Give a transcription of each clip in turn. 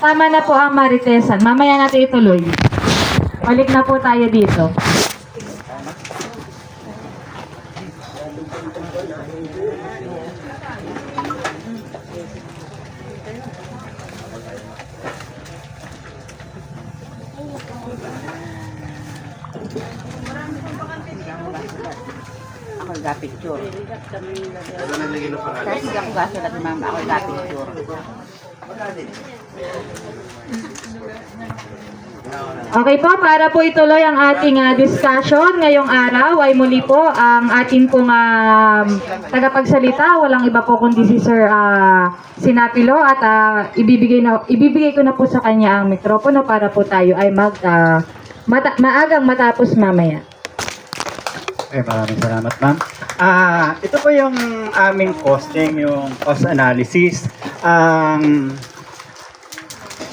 Tama na po ang maritesan. Mamaya natin ituloy. Balik na po tayo dito. Ako ga-picture. Kahit hindi ako gasulat ni mama, ako ga-picture. Okay po, para po ituloy ang ating discussion ngayong araw ay muli po ang ating pong tagapagsalita, walang iba po kundi si Sir Sinapilo at ibibigay ko na po sa kanya ang mikropono para po tayo ay maagang matapos mamaya. Maraming salamat, ma'am. Ito po yung aming costing, yung cost analysis.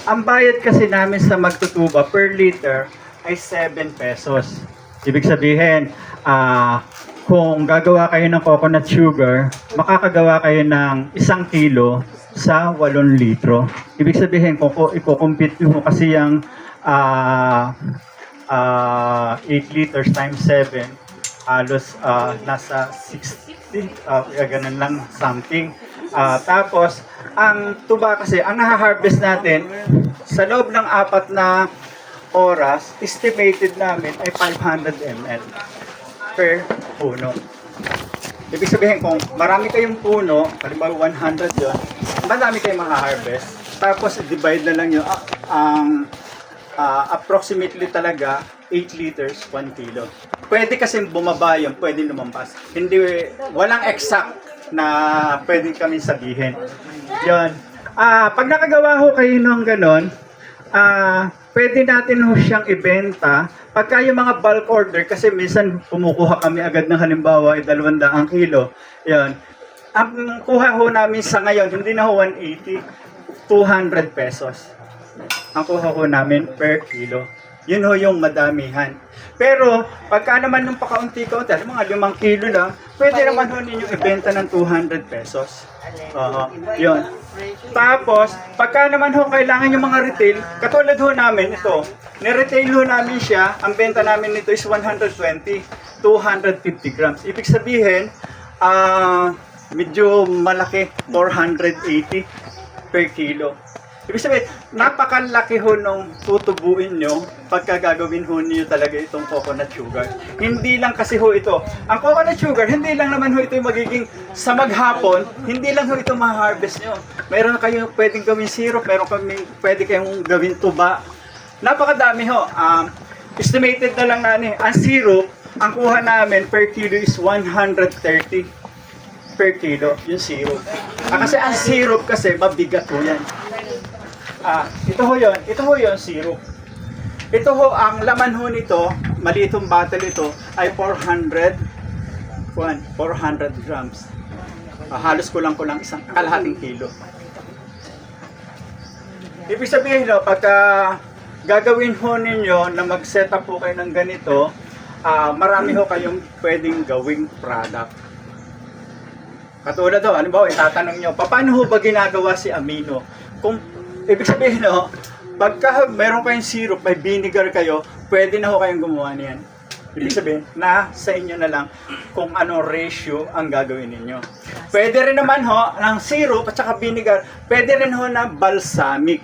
Ang bayad kasi namin sa magtutuba per liter ay 7 pesos. Ibig sabihin, kung gagawa kayo ng coconut sugar, makakagawa kayo ng 1 kilo sa 8 litro. Ibig sabihin, kung i-compute mo kasi yung 8 liters times 7, halos nasa 60, ganun lang something. Tapos, ang tuba kasi, ang naha-harvest natin, sa loob ng 4 na oras, estimated namin ay 500 ml per puno. Ibig sabihin, kung marami kayong puno, halimbawa 100 yun, marami kayong maha-harvest. Tapos, divide na lang yun, approximately talaga 8 liters, 1 kilo. Pwede kasi bumaba yun, pwede lumampas. Hindi, walang exact na pwede kami sabihin. Yun. Pag nakagawa ho kayo ng ganon, pwede natin ho siyang ibenta. Pagka yung mga bulk order, kasi minsan kumukuha kami agad ng halimbawa ay 200 kilo. Yun. Ang kuha ho namin sa ngayon, hindi na ho 180, 200 pesos. Ang kuha ho namin per kilo. Yun ho yung madamihan. Pero, pagka naman nung pakaunti-kaunti, mga 5 kilo lang, pwede naman ho ninyo ibenta ng 200 pesos. Yun. Tapos, pagka naman ho kailangan yung mga retail, katulad ho namin ito, ni-retail ho namin siya, ang benta namin nito is 120, 250 grams. Ibig sabihin, medyo malaki, 480 per kilo. Ibig sabihin, napakalaki ho nung tutubuin nyo pagka gagawin ho niyo talaga itong coconut sugar. Hindi lang kasi ho ito. Ang coconut sugar, hindi lang naman ho ito yung magiging sa maghapon, hindi lang ho ito ma-harvest nyo. Meron kayong pwedeng gawin syrup, meron pwede kayong gawin tuba. Napakadami ho. Estimated na lang namin. Ang syrup, ang kuha namin per kilo is 130 per kilo, yung syrup. Kasi ang syrup kasi mabigat ho yan. Ito ho yun, syrup. Ito ho, ang laman ho nito, maliitong bottle ito, ay 400 grams. Halos kulang isang kalahating kilo. Ibig sabihin ho, pagka gagawin ho ninyo na mag-set up po kayo ng ganito, marami ho kayong pwedeng gawing product. Katulad ho, halimbawa, itatanong nyo, paano ho ba ginagawa si amino? Ibig sabihin, no, pagka meron kayong syrup, may vinegar kayo, pwede na ho kayong gumawa niyan. Ibig sabihin, na sa inyo na lang kung anong ratio ang gagawin ninyo. Pwede rin naman ho, ng syrup at saka vinegar, pwede rin ho na balsamic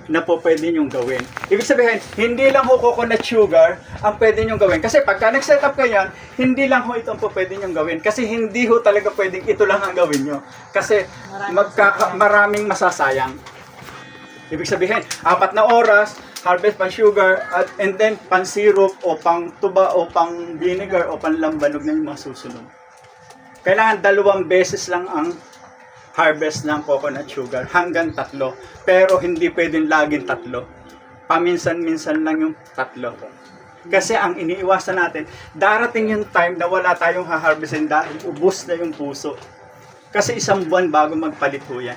na po pwede nyong gawin. Ibig sabihin, hindi lang ho coconut sugar ang pwede nyong gawin. Kasi pagka nag-set up kayo, hindi lang ho ito ang po pwede nyong gawin. Kasi hindi ho talaga pwedeng ito lang ang gawin nyo. Kasi maraming masasayang. Ibig sabihin, 4 na oras, harvest pan sugar, and then pan syrup, o pang tuba, o pang vinegar, o pan lambanog na yung mga susunod. Kailangan 2 beses lang ang harvest ng coconut sugar, hanggang 3. Pero hindi pwedeng laging 3. Paminsan-minsan lang yung 3. Kasi ang iniiwasan natin, darating yung time na wala tayong haharvestin dahil ubos na yung puso. Kasi 1 buwan bago magpalit po yan.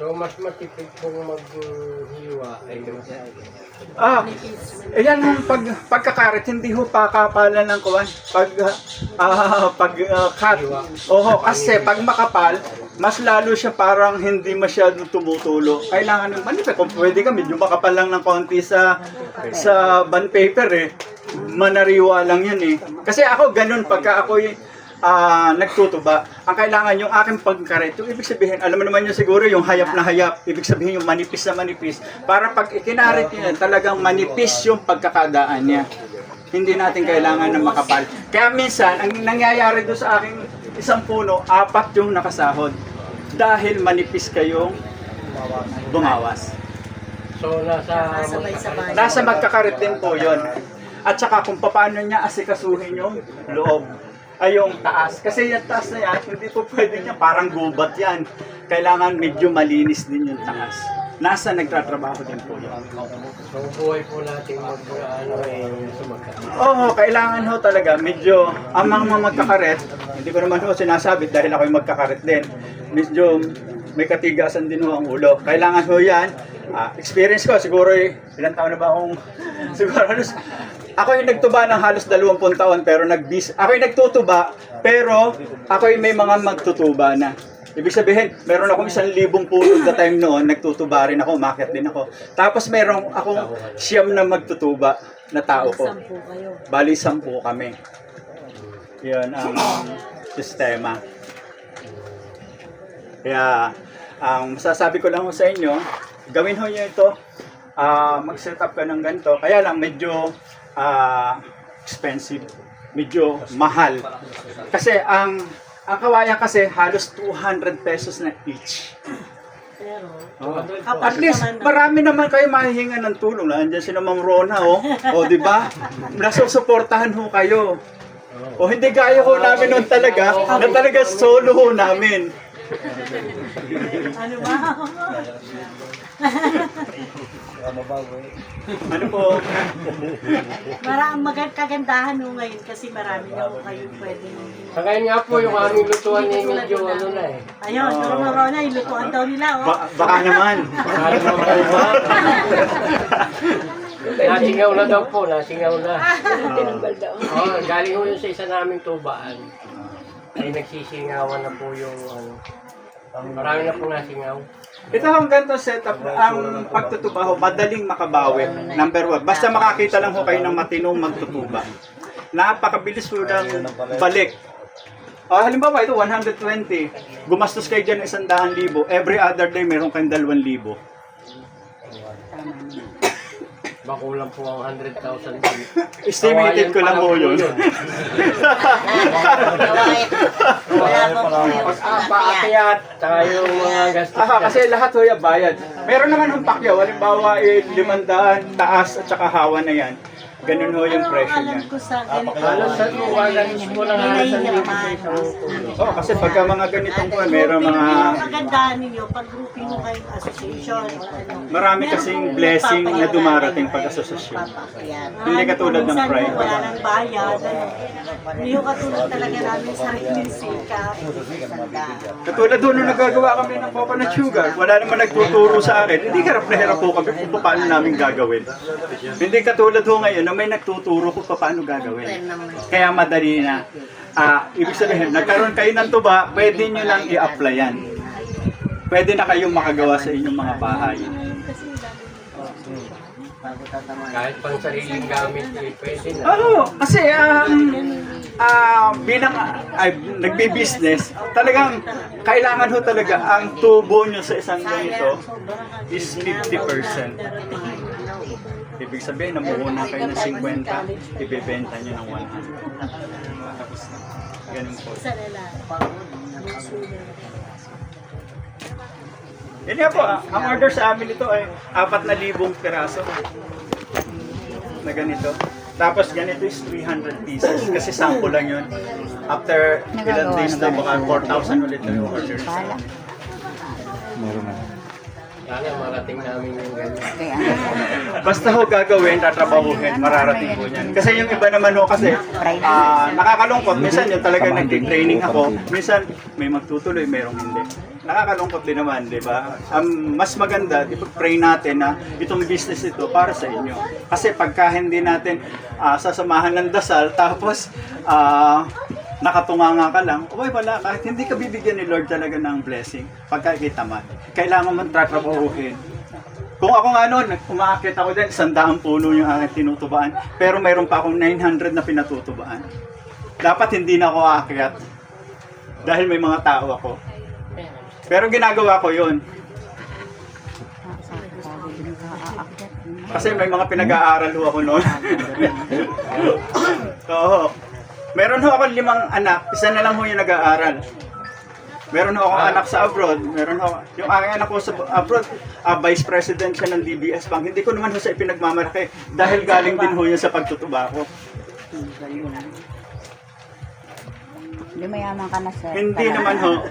So, mas matipid kung maghiwa ay mas... Ayan yung pagkakarit, hindi ho pakapalan ng kuwan. Pag cut. Oho, kasi pag makapal, mas lalo siya parang hindi masyadong tumutulo. Kailangan ng manipis. Kung pwede ka, medyo makapal lang ng konti sa bond paper eh. Manariwa lang yan eh. Kasi ako ganun, pagka ako'y nagtutuba, ang kailangan yung aking pagkaret, yung ibig sabihin, alam mo naman yun siguro, yung hayap na hayap, ibig sabihin yung manipis na manipis, para pag ikinarit niya, talagang manipis yung pagkakadaan niya. Hindi natin kailangan ng makapal. Kaya minsan, ang nangyayari doon sa aking isang puno, 4 yung nakasahod. Dahil manipis kayong bumawas. So, Nasa magkakarit din po yun. At saka kung paano niya asikasuhin yung loob. Ay yung taas. Kasi yung taas na yan, hindi po pwede niya, parang gubat yan. Kailangan medyo malinis din yung taas. Nasa nagtatrabaho din po yun. so buhay po natin sumagka. Oo, kailangan ho talaga. Medyo, ang mga magkakaret, hindi ko naman ho sinasabit dahil ako'y magkakaret din. Medyo may katigasan din ho ang ulo. Kailangan ho yan. Experience ko, siguro ilang taon na ba akong, siguro halos, ako yung nagtuba ng halos 20 taon pero ako yung nagtutuba pero ako yung may mga magtutuba na. Ibig sabihin, meron akong 1,000 puno the time noon, nagtutuba rin ako, umakyat din ako. Tapos meron akong 9 na magtutuba na tao ko. Bali 10 kami. Yan ang sistema. Kaya, ang masasabi ko lang ho sa inyo, gawin ho nyo ito, mag-set up ka ng ganito. Kaya lang medyo expensive, medyo mahal. Kasi ang kawayan kasi halos 200 pesos na each. At least marami naman kayo mahihinga ng tulong. Nandiyan si Ma'am Rona o di ba? Nasusuportahan ho kayo. O hindi gaya ho namin noon talaga, na talaga solo ho namin. Ano ba? Ano po? Kagandahan mo ngayon kasi marami na po kayong pwede. Sa ngayon nga po, yung aming lutuan ni medyo na eh. Ayun, pero marona, yung lutuan daw nila, oh. Baka naman. Nasingaw na daw po, nasingaw na. Galing ko yun sa isa naming tubaan. Ay nagsisingawan na po yung marami na po nasingaw. Ito ang ganito setup, ang pagtutuba ho, madaling makabawi. Number 1, basta makakita lang ho kayo ng matinong magtutuba. Napakabilis po ng balik. Halimbawa ito, 120. Gumastos kayo dyan 100,000. Every other day, meron kayong 2,000. Bakulang po ang 100,000 din. Estimated ko lang ho yun. Paakyat, tayo mga gastos. Kasi lahat ho yung bayad. Meron naman hong pakyaw, halimbawa 500, taas at saka hawa na yan. Ganun ho yung presyo alam niya. ko sa ganito. Halos sa tuwagan mo lang Oo, kasi pagka mga ganitong po, meron mga... Yung kagandahan ninyo, pag grouping mo kayong association o ano. Marami kasing blessing na dumarating pag asosasyon. Hindi katulad ng private. Wala nang bayad. Hindi yung katulad talaga namin sariling sikap. Katulad doon nung nagagawa kami ng coconut sugar, wala naman nagtuturo sa akin, hindi hirap na hirap po kami kung paano namin gagawin. Hindi katulad ho ngayon na may nagtuturo kung paano gagawin. Kaya madali na. Ibig sabihin, nagkaroon kayo ng tuba, pwede nyo lang i-apply yan. Pwede na kayong makagawa sa inyong mga bahay. Kahit pang sariling gamit, pwede na. Oo, kasi bilang nagbi-business, talagang kailangan ho talaga ang tubo nyo sa isang ganito is 50%. Ibig sabihin, namuhuna kayo ng 50, ibebenta nyo ng 100. Tapos, ganun po. Yan nga po, ang order sa amin ito ay 4,000 piraso na ganito. Tapos ganito is 300 pieces kasi sample lang yun. After ilang days na baka 4,000 ulit na yung order. Sana marating namin yung ganyan. Basta ho gagawin, tatrabahuhin, mararating po niyan. Kasi yung iba naman ho kasi, nakakalungkot. Minsan yung talaga nag-training ako, minsan may magtutuloy, mayroong hindi. Nakakalungkot din naman, di ba? Mas maganda, ipag-pray natin na itong business ito para sa inyo. Kasi pagka hindi natin sasamahan ng dasal, tapos nakatunganga ka lang, okay wala, kahit hindi ka bibigyan ni Lord talaga ng blessing, pagkakita man, kailangan mo tatrabahuhin. Kung ako nga noon, umaakit ako din, 100 puno yung aking tinutubaan, pero mayroon pa akong 900 na pinatutubaan. Dapat hindi na ako aakyat, dahil may mga tao ako. Pero ginagawa ko yun. Kasi may mga pinag-aaral ho ako noon. Oo. Meron ho ako 5 anak, isa na lang ho yung nag-aaral. Meron ho akong anak sa abroad, meron ho, yung aking anak ko sa abroad, vice president siya ng DBS Bank. Hindi ko naman ho sa ipinagmamalaki dahil galing din ho yun sa pagtutuba ko. Hindi mayaman ka na, sir. Hindi naman ho.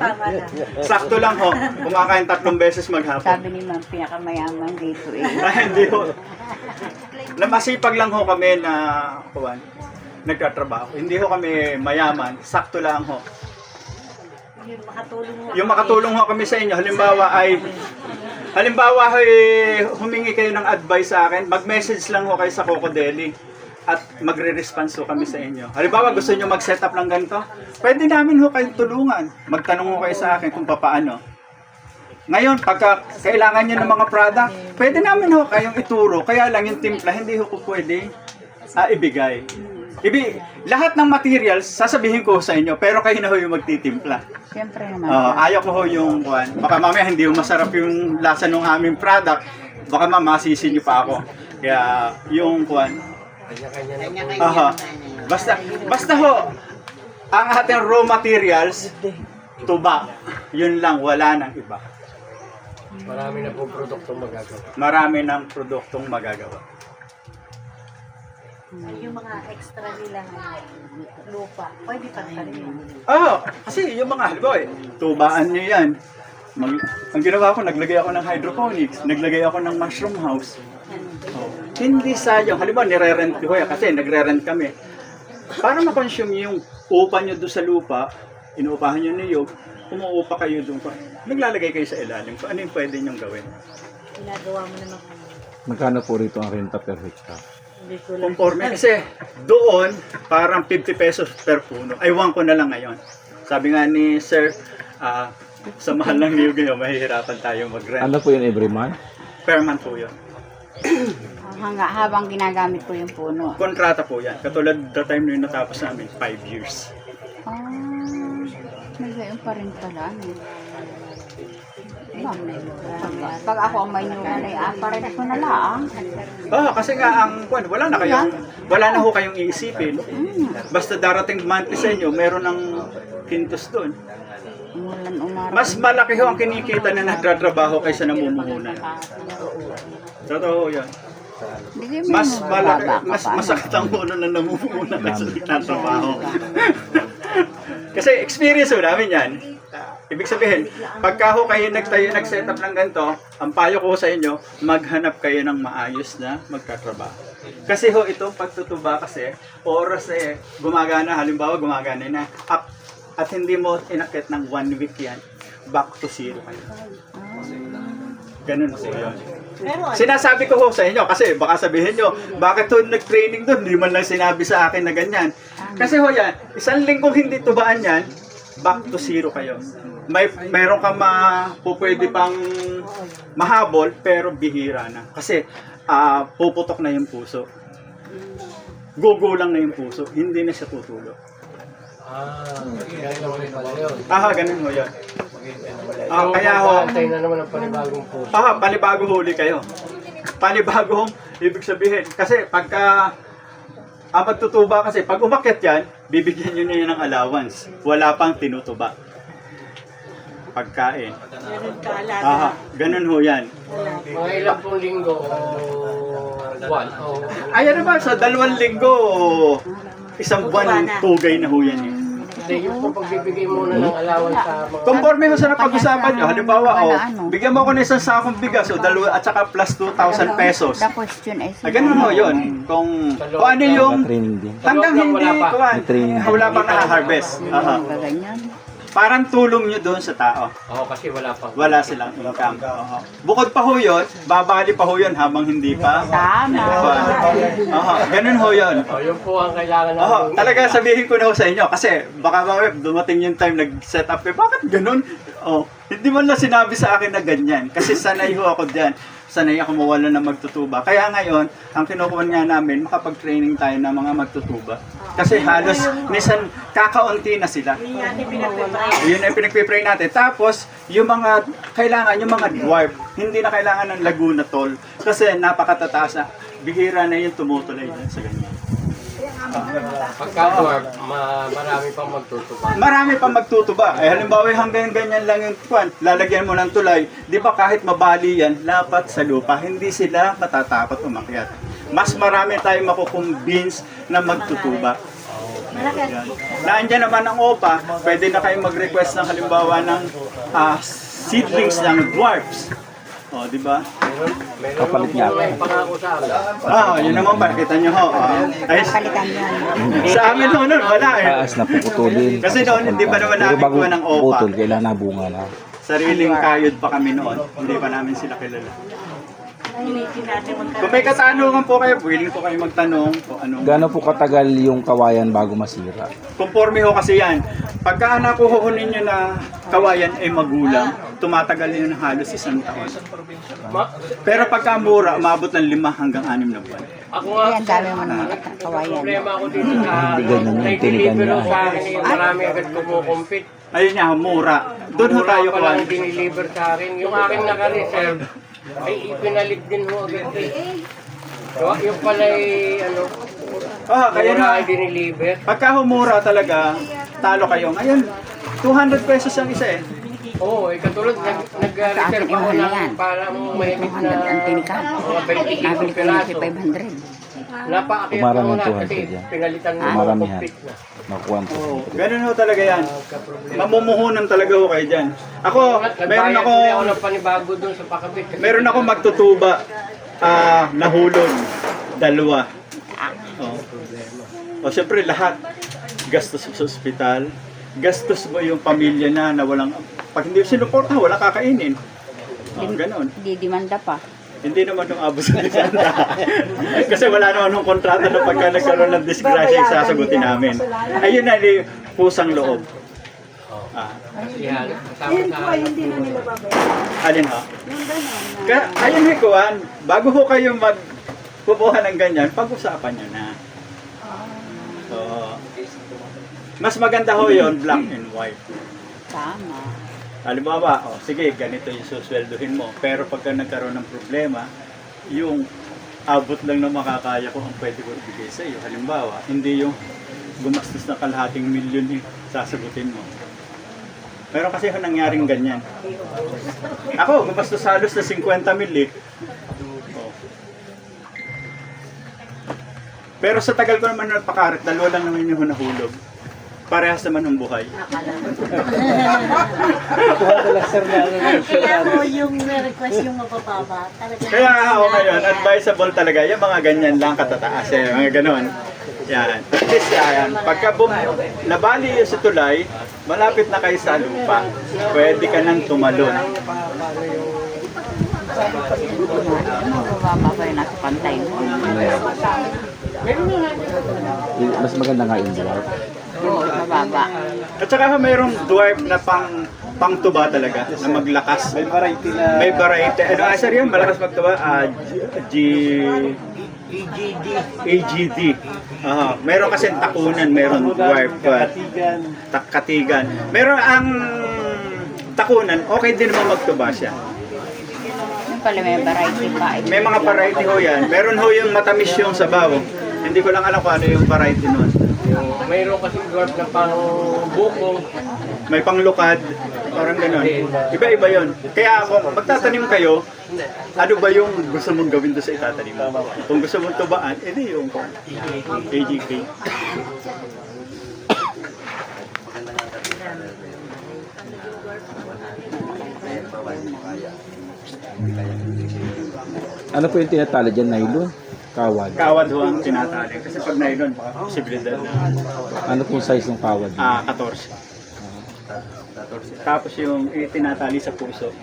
Tama na. Sakto lang ho. Kumakain 3 beses maghapon. Sabi ni ma'am, pinakamayaman dito eh. Ay, hindi ho. Namasipag lang ho kami na nagtatrabaho. Hindi ho kami mayaman. Sakto lang ho. Yung makatulong mo. Yung makatulong ho kami sa inyo, halimbawa humingi kayo ng advice sa akin, mag-message lang ho kayo sa Coco Deli at magre-response ho kami sa inyo. Halimbawa gusto niyo mag-set up ng ganito, pwede namin ho kayong tulungan. Magtanong ho kayo sa akin kung paano. Ngayon, pagka kailangan niyo ng mga product, pwede namin ho kayong ituro, kaya lang yung timpla, hindi ho ko pwede ibigay. Lahat ng materials, sasabihin ko sa inyo, pero kayo na ho yung magtitimpla. Siyempre naman. Ayaw ko ho yung kuwan. Baka mamaya hindi yung masarap yung lasa ng aming product. Baka masisi niyo pa ako. Kaya yung kuwan. Kanya-kanya na po. Basta ho, ang ating raw materials, tuba. Yun lang, wala nang iba. Marami na po produktong magagawa. Marami ng produktong magagawa. Yung mga extra nila lupa, pwede pa rin. Kasi yung mga halimbawa, tubaan nyo yan. Ang ginawa ko, naglagay ako ng hydroponics, naglagay ako ng mushroom house. Hindi sayang. Halimbawa, nire-rent ko yan kasi nagre-rent kami. Para ma-consume yung upa nyo doon sa lupa, inuupahan nyo niyog, umuupa kayo doon. Naglalagay kayo sa ilalim. Kung ano yung pwede nyong gawin. Ginagawa mo naman. Magkano po rito ang renta per hectare? Hindi ko lang. Conforme. Kasi doon, parang 50 pesos per puno. Aywan ko na lang ngayon. Sabi nga ni Sir, sa mahal ng niyog ngayon, mahihirapan tayo mag-rent. Ano po yun every month? Per month po yun. Habang ginagamit ko yung puno. Kontrata po yan. Katulad the time na yung natapos namin, 5 years. Nagayon pa rin pala. Pag ako ang may nyugan ay aparit ko na lang. Kasi nga wala na ho kayong iisipin. Basta darating monthly sa inyo, meron ng quintos doon. Umulan umaraw. Mas malaki ho ang kinikita na nagtatrabaho kaysa namumuhunan. Totoo yan. Mas malaki, mas masakit ang ulo na namumuhunan kaysa nagtatrabaho. Kasi experience ho namin yan. Ibig sabihin, pagka ho kayo nag-set up ng ganito, ang payo ko sa inyo, maghanap kayo ng maayos na magtatrabaho. Kasi ho, itong pagtutuba kasi, oras gumagana, halimbawa gumagana na, at hindi mo inakit ng 1 week yan, back to zero kayo. Ganun po yun. Sinasabi ko ho sa inyo, kasi baka sabihin nyo, bakit to nag-training doon, hindi man lang sinabi sa akin na ganyan. Kasi ho yan, 1 linggong hindi tubaan yan, back to zero kayo. Mayroon ka pupwede pang mahabol, pero bihira na. Kasi puputok na yung puso. Gugulang na yung puso, hindi na siya tutulo. Ganun naman pala yun. Ganun ho yan. So, Kaya ho, mag-aantay na naman ang panibagong puso. panibago huli kayo. Panibagong, ibig sabihin. Kasi pagka, magtutuba kasi, pag umakyat yan, bibigyan nyo niya ng allowance. Wala pang tinutuba. Pagkain. Meron ka alaga. Ganun ho yan. Mga ilang pong linggo o buwan. Ayan naman, sa 2 linggo, 1 buwan, tugay na ho yan eh. Hindi, yung po pagbibigay muna ng allowance sa mga... Conforme ho sa napag-usapan nyo, halimbawa, bigyan mo ako ng 1 sakong bigas, at saka plus 2,000 pesos. The question is, Ganun ho yun. Kung ano yung Training din. hanggang hindi, May training. wala pang na-harvest. ganyan. Parang tulong nyo doon sa tao. Oo, kasi wala pang... Wala silang income. Oo. Bukod pa ho yun, babali pa ho yun habang hindi pa. Tama. Oo, ganun ho yun. Oh, yun po ang kailangan Oo, namin. talaga sabihin ko na ho sa inyo kasi baka mamaya dumating yung time nag-set up kayo. Bakit ganun? Oh, hindi man lang sinabi sa akin na ganyan kasi sanay ho ako diyan. Sanay ako mawala na magtutuba. Kaya ngayon, ang kinukuha nga namin, makapag-training tayo ng mga magtutuba. Kasi halos, minsan, kakaunti na sila. Yun ay pinagpipray natin. Tapos, yung mga, kailangan, yung mga dwarf, hindi na kailangan ng Laguna Toll. Kasi napakatataas na, bihira na yung tumutulay dyan sa ganyan. Pagka-dwarf, marami pang magtutupa. Marami pa magtutuba. Halimbawa, hanggang ganyan lang yung kwan, lalagyan mo ng tulay. Di ba kahit mabali yan, lapat sa lupa, hindi sila matatakot umakyat. Mas marami tayong makukumbins na magtutuba. Nandiyan naman ang OPA, pwede na kayong mag-request ng halimbawa ng seedlings ng dwarfs. O, di ba? Meron Kapalit niya. may pangako sa amin. Yun naman pa, kita nyo ho. Ay, Palitan yan. sa amin ho nun, wala eh. Taas na puputulin. Kasi noon, hindi pa naman Pero namin bago kuha ng OPA. putol, kailangan na bunga na. Sariling kayod pa kami noon, hindi pa namin sila kilala. Hinitin natin Kung may katanungan po kayo, willing po kayo magtanong kung anong... Gano'n po katagal yung kawayan bago masira? Conforme ho kasi yan. Pagka nakuhunin nyo na kawayan ay magulang, tumatagal yun ng halos 1 taon. Pero pagka mura, umabot ng 5 hanggang 6 na buwan. Ako nga, Ang dami mo naman kawayan. problema ako dito sa Hindi ganun yung tinigan nai-deliver niya. sa akin yung marami agad kumukumpit. Ayun nga, mura. Doon ho Mura tayo pa kuha. lang diniliver sa akin. Yung aking naka-reserve, ay ipinalit din mo agad eh. So, yung pala ay, ano, Kaya mura na. ay diniliver. Pagka humura talaga, talo kayo. Ngayon, 200 pesos ang isa eh. Oo, katulad, nag-reserve ako ng parang mahigit na ang tinikan. mga 25 Nabili ko piraso. yung 500. Napaakyat Umarang ako ng na 200 kasi yan. pinalitan mo Maramihan. complete na. Nakuha po. Ganun ho talaga yan. Mamumuhunan talaga ho kayo dyan. Ako, meron Nagbayad ako... ulit ako ng panibago doon sa pakabit. kasi- Meron ako magtutuba, nahulog, 2. O syempre lahat, gastos sa ospital, gastos mo yung pamilya na walang, pag hindi sinuporta, wala kakainin. Ganon. Didimanda pa. Hindi naman nung abo sa disanta. Kasi wala naman nung kontrata na pagka nagkaroon ng disgrasya, sasagutin namin. Ayun na, pusang loob. Yan, kasama sa Hindi na nila babayaran. Alin ha? Ayun Hikuan, bago ho kayo magpupuha ng ganyan, pag-usapan nyo na. Mas maganda ho yun, black and white. Tama. Halimbawa, sige, ganito yung susweldohin mo. Pero pagka nagkaroon ng problema, yung abot lang na makakaya ko ang pwede ko ibigay sa iyo. Halimbawa, hindi yung gumastos na kalahating milyon sasagutin mo. Pero kasi nangyaring ganyan. Ako, gumastos halos na 50 mil eh. Oh. Pero sa tagal ko naman nagpakarit, 2 lang naman yung nahulog. Parehas naman ng buhay. Kaya mo yung request yung mabababa. Talaga. Kaya ako ngayon, advisable talaga, yung mga ganyan lang katataas, mga ganon. Yan. At least yan, pagka nabali yun sa tulay, malapit na kayo sa lupa. Pwede ka nang tumalon. Mababa pa rin nasa pantay mo. Mas maganda nga yung dwarf. Oo, mababa. At saka mayroong dwarf na pangtuba talaga, na maglakas. May variety na. May variety. Ano, sir yun? Malakas magtuba? AGD. Meron kasi takunan, meron dwarf. Katigan. Meron ang takunan, okay din naman magtuba siya. Yung pala may variety pa. May mga variety ho yan. Meron ho yung matamis yung sabaw. Hindi ko lang alam kung ano yung variety nun. Mayroon kasi dwarf na pang bukong. May panglukad, parang gano'n. Iba-iba yon. Kaya ako, magtatanim kayo, ano ba yung gusto mong gawin doon sa itatanim mo? Kung gusto mong tubaan, edi yung AGK. Ano po yung tinatali dyan, nylon? Kawad. Kawad ho ang tinatali. Kasi pag nylon, baka posibilidad na Ano pong size ng kawad? 14. 14. Tapos yung tinatali sa puso,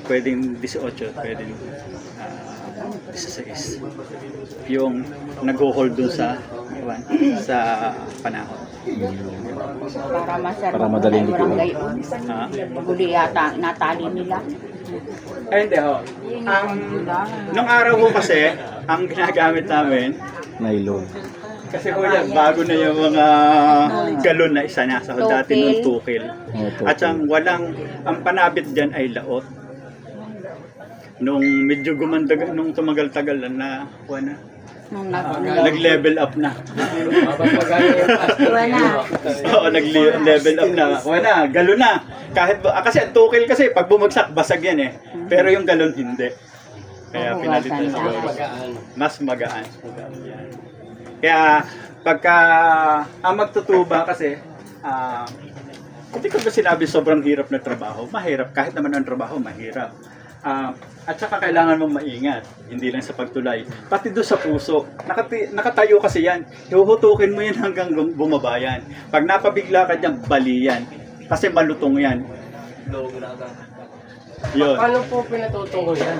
pwedeng 18, pwedeng 16. Yung nag-hold dun sa panahon. Para masarap. Para madaling Walang liquid. gayon. Ah. Huli yata, natali nila. Ay, hindi ho. Nung araw ho kasi, ang ginagamit namin, Nylon. kasi ho yan, bago na yung mga galon na isa na. So, dati nung tukil. At ang ang panabit dyan ay laot. Nung medyo nung tumagal-tagal na, Nung nag-level up na. Habang magano yung plastic. Oo, nag-level up na. Wala, galon na. Kasi ang tukil kasi, pag bumagsak, basag yan eh. Pero yung galon, hindi. Kaya pinalitan Bumasan siguro. Magaan. Mas magaan. Yan. Kaya, pagka magtutuba kasi, hindi ko ba sinabi sobrang hirap na trabaho? Mahirap. Kahit naman ang trabaho, mahirap. At saka kailangan mong maingat. Hindi lang sa pagtulay. Pati doon sa puso. Nakatayo kasi yan. Hihuhutukin mo yan hanggang bumaba yan. Pag napabigla ka dyan, bali yan. Kasi malutong yan. Yun. Paano po pinatutungo yan?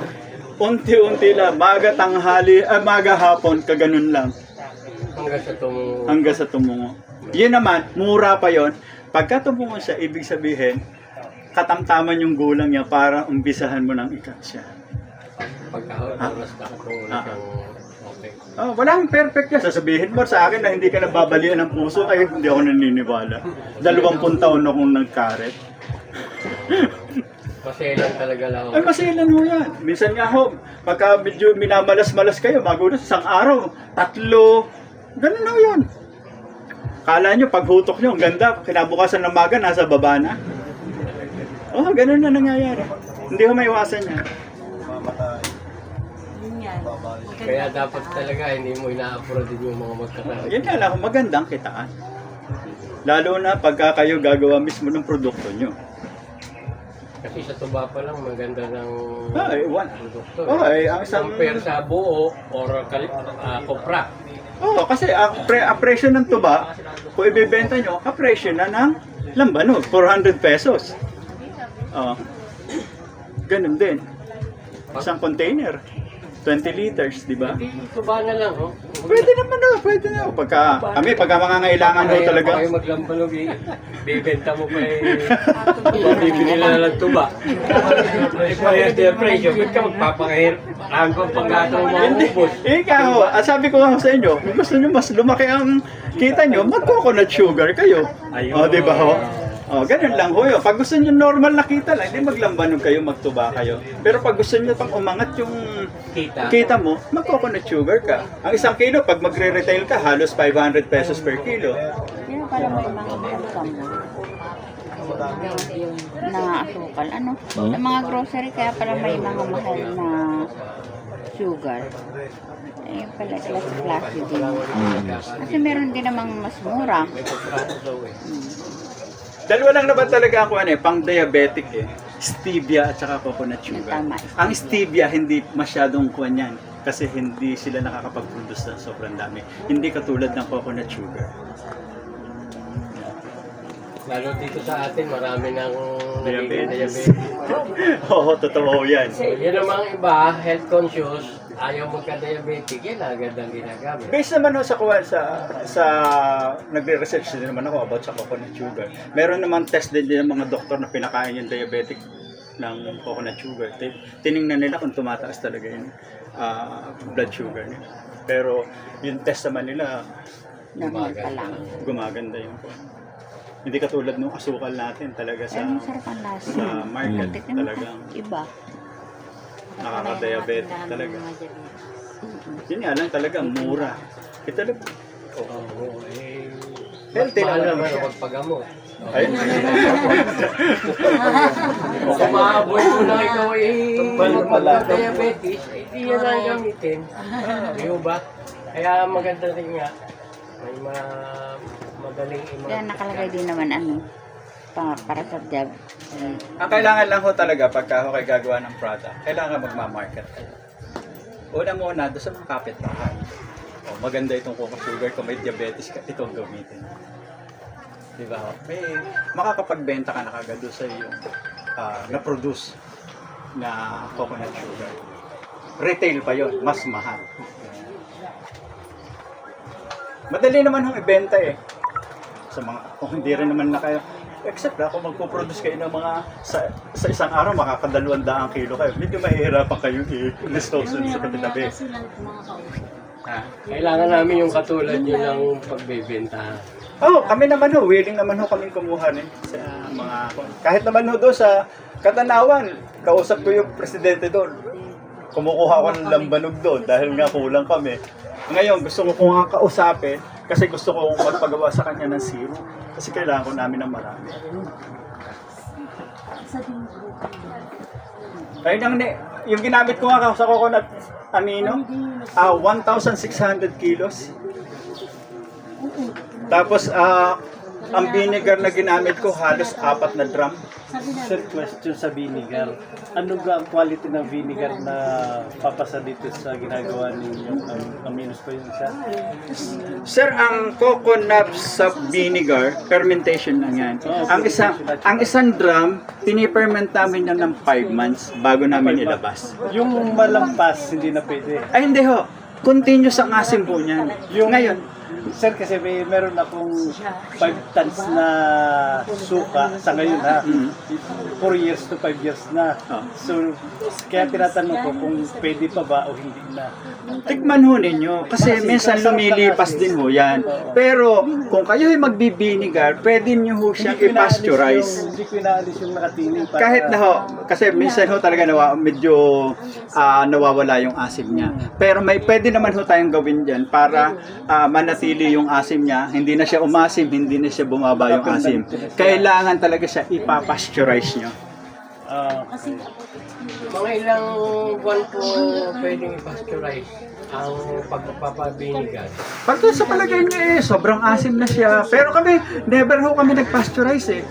Unti-unti lang. Maga tanghali, maga hapon, kaganon lang. Hanggang sa tumungo. Yun naman, mura pa yon. Pagka tumungo siya, ibig sabihin, katamtaman yung gulang niya para umpisahan mo ng ikat siya. Pagka-oras nakatungo na siyang okay. Walang perfect yan. Sasabihin mo sa akin na hindi ka nababalian ng puso, ay hindi ako naniniwala. 20 taon akong nagkaret. Maselan talaga lang. Ay, maselan mo yan. Minsan nga ho, pagka medyo minamalas-malas kayo, magulat isang araw, 3, ganun na yun. Kala nyo, paghutok nyo, ang ganda, kinabukasan ng maga, nasa baba na. Ganun na nangyayari. Hindi ko maiwasan yan. Yun yan. Kaya dapat talaga hindi mo ina-upload din yung mga magkakaroon. Yan nga lang, magandang kitaan. Lalo na pagka kayo gagawa mismo ng produkto nyo. Kasi sa tuba pa lang maganda ng produkto. Ang isang... Compare sa buo or kopra. Kasi ang presyo ng tuba, kung ibebenta nyo, presyo na ng lambanog, 400 pesos. Ganun din. Isang container, 20 liters, di ba? Tuba na lang, oh. Pwede naman pwede na. Pagka mangangailangan ho talaga. Kayo maglambanog, bibenta mo pa bibili na lang tuba. Parehas na yung presyo, ba't ka magpapangahir? Ang paggatong mga ubos. Ikaw, sabi ko nga sa inyo, kung gusto nyo mas lumaki ang kita nyo, mag-coconut sugar kayo. Di ba ho? Ganun lang ho yun. Pag gusto nyo normal na kita lang, hindi maglambanog kayo, magtuba kayo. Pero pag gusto nyo pang umangat yung kita mo, mag-coconut sugar ka. Ang 1 kilo, pag magre-retail ka, halos 500 pesos per kilo. Yun pala may mga malsam na asukal. Sa mga grocery, kaya pala may mga mahal na sugar. Ayun pala, klase din. Kasi meron din namang mas mura. Dalawa lang naman talaga ako pang diabetic stevia at saka coconut sugar. Tama. Ang stevia hindi masyadong kuwan yan kasi hindi sila nakakapag-produce ng sobrang dami. Hindi katulad ng coconut sugar. Lalo dito sa atin, marami ng Diabetes. Oo, totoo yan. Yun namang iba, health conscious, ayaw magka-diabetic, yan agad ang ginagamit. Based naman ho sa nagre-research din naman ako about sa coconut sugar. Meron naman test din ng mga doktor na pinakain yung diabetic ng coconut sugar. Tiningnan nila kung tumataas talaga yung blood sugar niya. Pero yung test naman nila, Normal pa lang. gumaganda yung hindi katulad nung asukal natin talaga Pero sa masarap ang lasa. sa market Tignan mo, talagang iba. nakaka-diabetic talaga. Yun nga lang talaga mura. Ito lang. Healthy Mahal lang naman siya. ang magpagamot. Ayun. Kung maaboy mo na ikaw magka-diabetes, hindi yan ang gamitin. Di ba? Kaya maganda rin nga. May madaling Kaya nakalagay din naman para sa job. Ang kailangan lang ho talaga pagka ho kayo gagawa ng product, kailangan magma-market kayo. Una-muna, doon sa mga kapitbahay. Maganda itong coconut sugar, kung may diabetes ka, itong gamitin. Di ba? May makakapagbenta ka na kagad doon sa iyong na-produce na coconut sugar. Retail pa yon, mas mahal. Madali naman hong ibenta eh. Sa mga, kung hindi rin naman na kayo, except na kung magpo-produce kayo ng mga, sa isang araw makaka200 kilo kayo, medyo mahihirapan kayo i-distortion sa kapitabi. Kasi lang mga kausap. Kailangan namin yung katulad nyo ng pagbebenta. Oh, kami naman ho, willing naman ho kami kumuha rin sa mga, kahit naman ho doon sa Katanawan, kausap ko yung presidente doon. Kumukuha ko ng lambanog doon dahil nga kulang kami. Ngayon, gusto ko nga kausapin kasi gusto ko magpagawa sa kanya ng zero. Kasi kailangan ko namin ng marami. Sa din Ayun yung ginamit ko nga sa coconut amino, 1,600 kilos. Tapos, ang vinegar na ginamit ko halos 4 na drum. Sabi na, Sir, question sa vinegar. Ano ba ang quality ng vinegar na papasa dito sa ginagawa ninyong aminos pa yun siya? Sir, ang coconut sa vinegar, fermentation lang yan. Ang isang drum, piniperment namin yan ng 5 months bago namin ilabas. Yung malampas, hindi na pwede. Ay, hindi ho. Continuous ang asim po niyan. Ngayon, Sir, kasi meron akong 5 tons na suka sa ngayon ha. 4 years to 5 years na. Oh. So, kaya tinatanong ko kung pwede pa ba o hindi na. tikman ho ninyo. Kasi minsan lumilipas din ho yan. Pero kung kayo ay magbibinigar, pwede nyo ho siyang i-pasteurize. Hindi ko inaalis yung nakatining. Para, Kahit na ho, kasi minsan ho talaga medyo nawawala yung asim niya. Pero may pwede naman ho tayong gawin dyan para manatili yung asim niya. Hindi na siya umasim, hindi na siya bumaba yung asim. Kailangan talaga siya ipapasteurize nyo. kasi Mga ilang buwan po pwedeng i-pasteurize ang pagpapabinigan. Pag sa palagay niya sobrang asim na siya. Pero kami, never ho kami nag-pasteurize eh.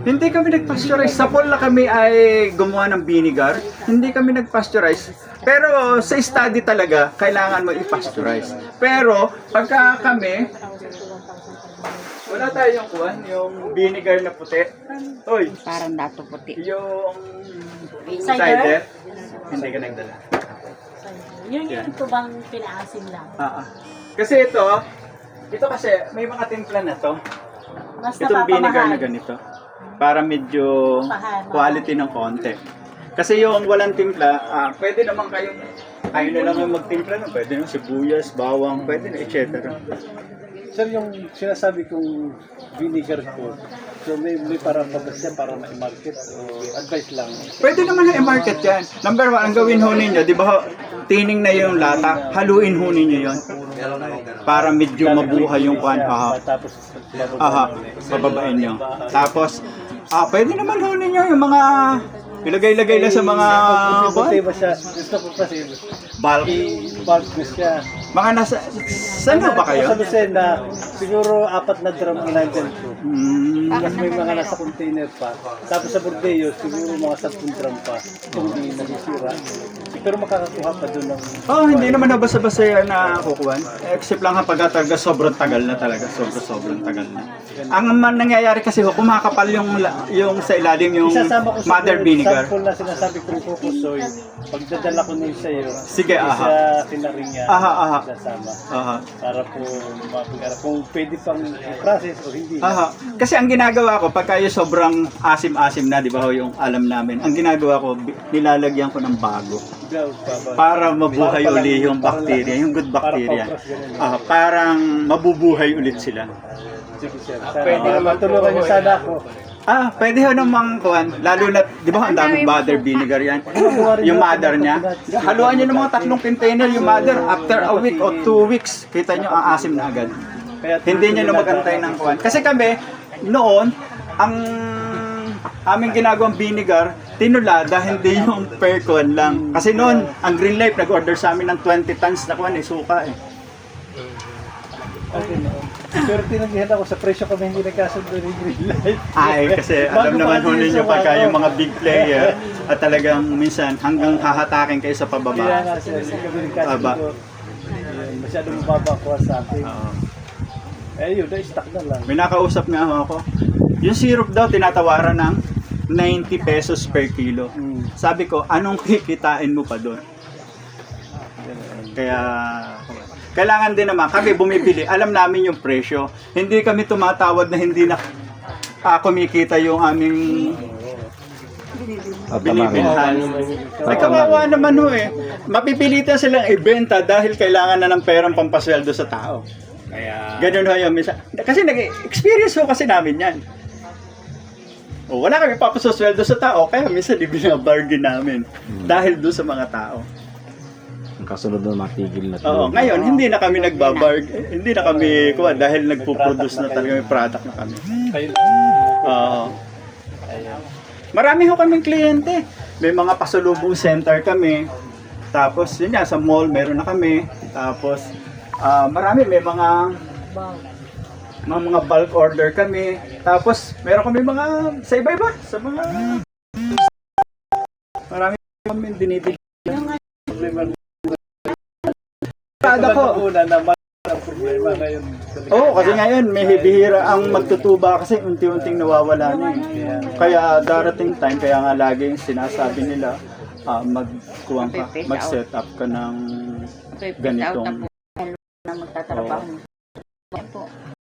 Hindi kami nag-pasteurize. Sa pool na kami ay gumawa ng vinegar. Hindi kami nag-pasteurize. Pero sa study talaga, kailangan mo i-pasteurize. Pero pagka kami, wala tayong kuwan, yung vinegar na puti. Oy, Parang dato puti. yung Cider? cider, hindi ka nagdala. yun yung tubang pinaasim lang. Kasi ito kasi may mga timpla na to. Mas Itong vinegar na napapamahal. ganito. Para medyo Mahal. quality ng konti. Kasi yung walang timpla, pwede naman kayong, ayaw na lang yung magtimpla nun. Pwede yung sibuyas, bawang, pwede na, etc. Sir, yung sinasabi kong vinegar ko, so may parang pabas siya para ma-market o advice lang. Pwede naman na i-market yan. Number 1, ang gawin ho ninyo, di ba ho, tining na yung lata, haluin ho ninyo yon para medyo mabuhay yung kwan. Tapos, Bababain nyo. Tapos, pwede naman ho ninyo yung mga ilagay-lagay lang sa mga Puti ba siya? Gusto ko kasi bulk. i-bulk na siya. Mga nasa, saan ho ba kayo? Sa Lucena, siguro 4 na drum inandyan ko. Tapos may mga nasa container pa. Tapos sa Bordeaux, siguro mga 10 drum pa. Kung hindi nasisira. Pero makakakuha pa doon ng... Hindi naman na basta-basta yan na kukuhan. Except lang kapag talaga sobrang tagal na talaga. Sobrang tagal na. Ang nangyayari kasi ho, kumakapal yung sa ilalim yung Isasama ko mother vinegar. sample na sinasabi kong kukusoy. Pagdadala ko nun sa'yo, Sige, sa kinaringa, Aha. isasama. Para po mapag-arap kung pwede pang i-process o hindi. Kasi ang ginagawa ko, pagka yung sobrang asim-asim na, di ba ho, yung alam namin, ang ginagawa ko, nilalagyan ko ng bago. Para mabuhay uli yung bacteria, yung good bacteria. Parang mabubuhay ulit sila. Sige, sir. Pwede naman matulungan niyo sana ako. Pwede ho namang kuhan, lalo na, di ba ang daming mother vinegar yan? Yung mother niya, haluan niyo ng mga 3 container yung mother, after a week or 2 weeks, kita niyo ang asim na agad. Hindi niyo na magantay ng kuhan. Kasi kami, noon, ang aming ginagawang vinegar, tinulada, hindi yung per kuhan lang. Kasi noon, ang Green Life, nag-order sa amin ng 20 tons na kuhan, suka eh. Okay, no. Pero tinanggihan ako sa presyo kami hindi nagkasundo ni Green Light. Kasi alam naman ho ninyo pagka yung mga big player at talagang minsan hanggang hahatakin kayo sa Kaya pababa. nga sila hindi kami nagkasundo. Masyadong mababa ko sa akin. Eh yun, na-stock na lang. May nakausap nga ako. Yung syrup daw, tinatawaran ng 90 pesos per kilo. Sabi ko, anong kikitain mo pa doon? Kaya, kailangan din naman, kami bumibili, alam namin yung presyo. Hindi kami tumatawad na hindi na kumikita yung aming binibilhan. Ay, kawawa naman ho eh. Mapipilitan silang ibenta dahil kailangan na ng perang pampasweldo sa tao. Kaya, Ganun ho yung misa. Kasi nag-experience ho kasi namin yan. O, wala kami papasweldo sa tao, kaya minsan di binabargain namin. Dahil doon sa mga tao. Ang kasunod na matigil na Oo, ngayon, hindi na kami hindi na kami, dahil nagpo-produce na talaga, may product na kami. Kayo, Oo. Marami ho kaming kliyente. May mga pasalubong center kami. Tapos, yun nga, sa mall, meron na kami. Tapos, marami, may mga bulk order kami. Tapos, meron kami mga, sa iba-iba, sa mga, marami kami dinibigyan. Kada ko. una naman ang problema ngayon. Oo, kasi ngayon may bihira ang magtutuba kasi unti-unting nawawala na eh. Kaya darating time, kaya nga lagi sinasabi nila, mag-set up ka ng ganitong. Na magtatrabaho. Yan po.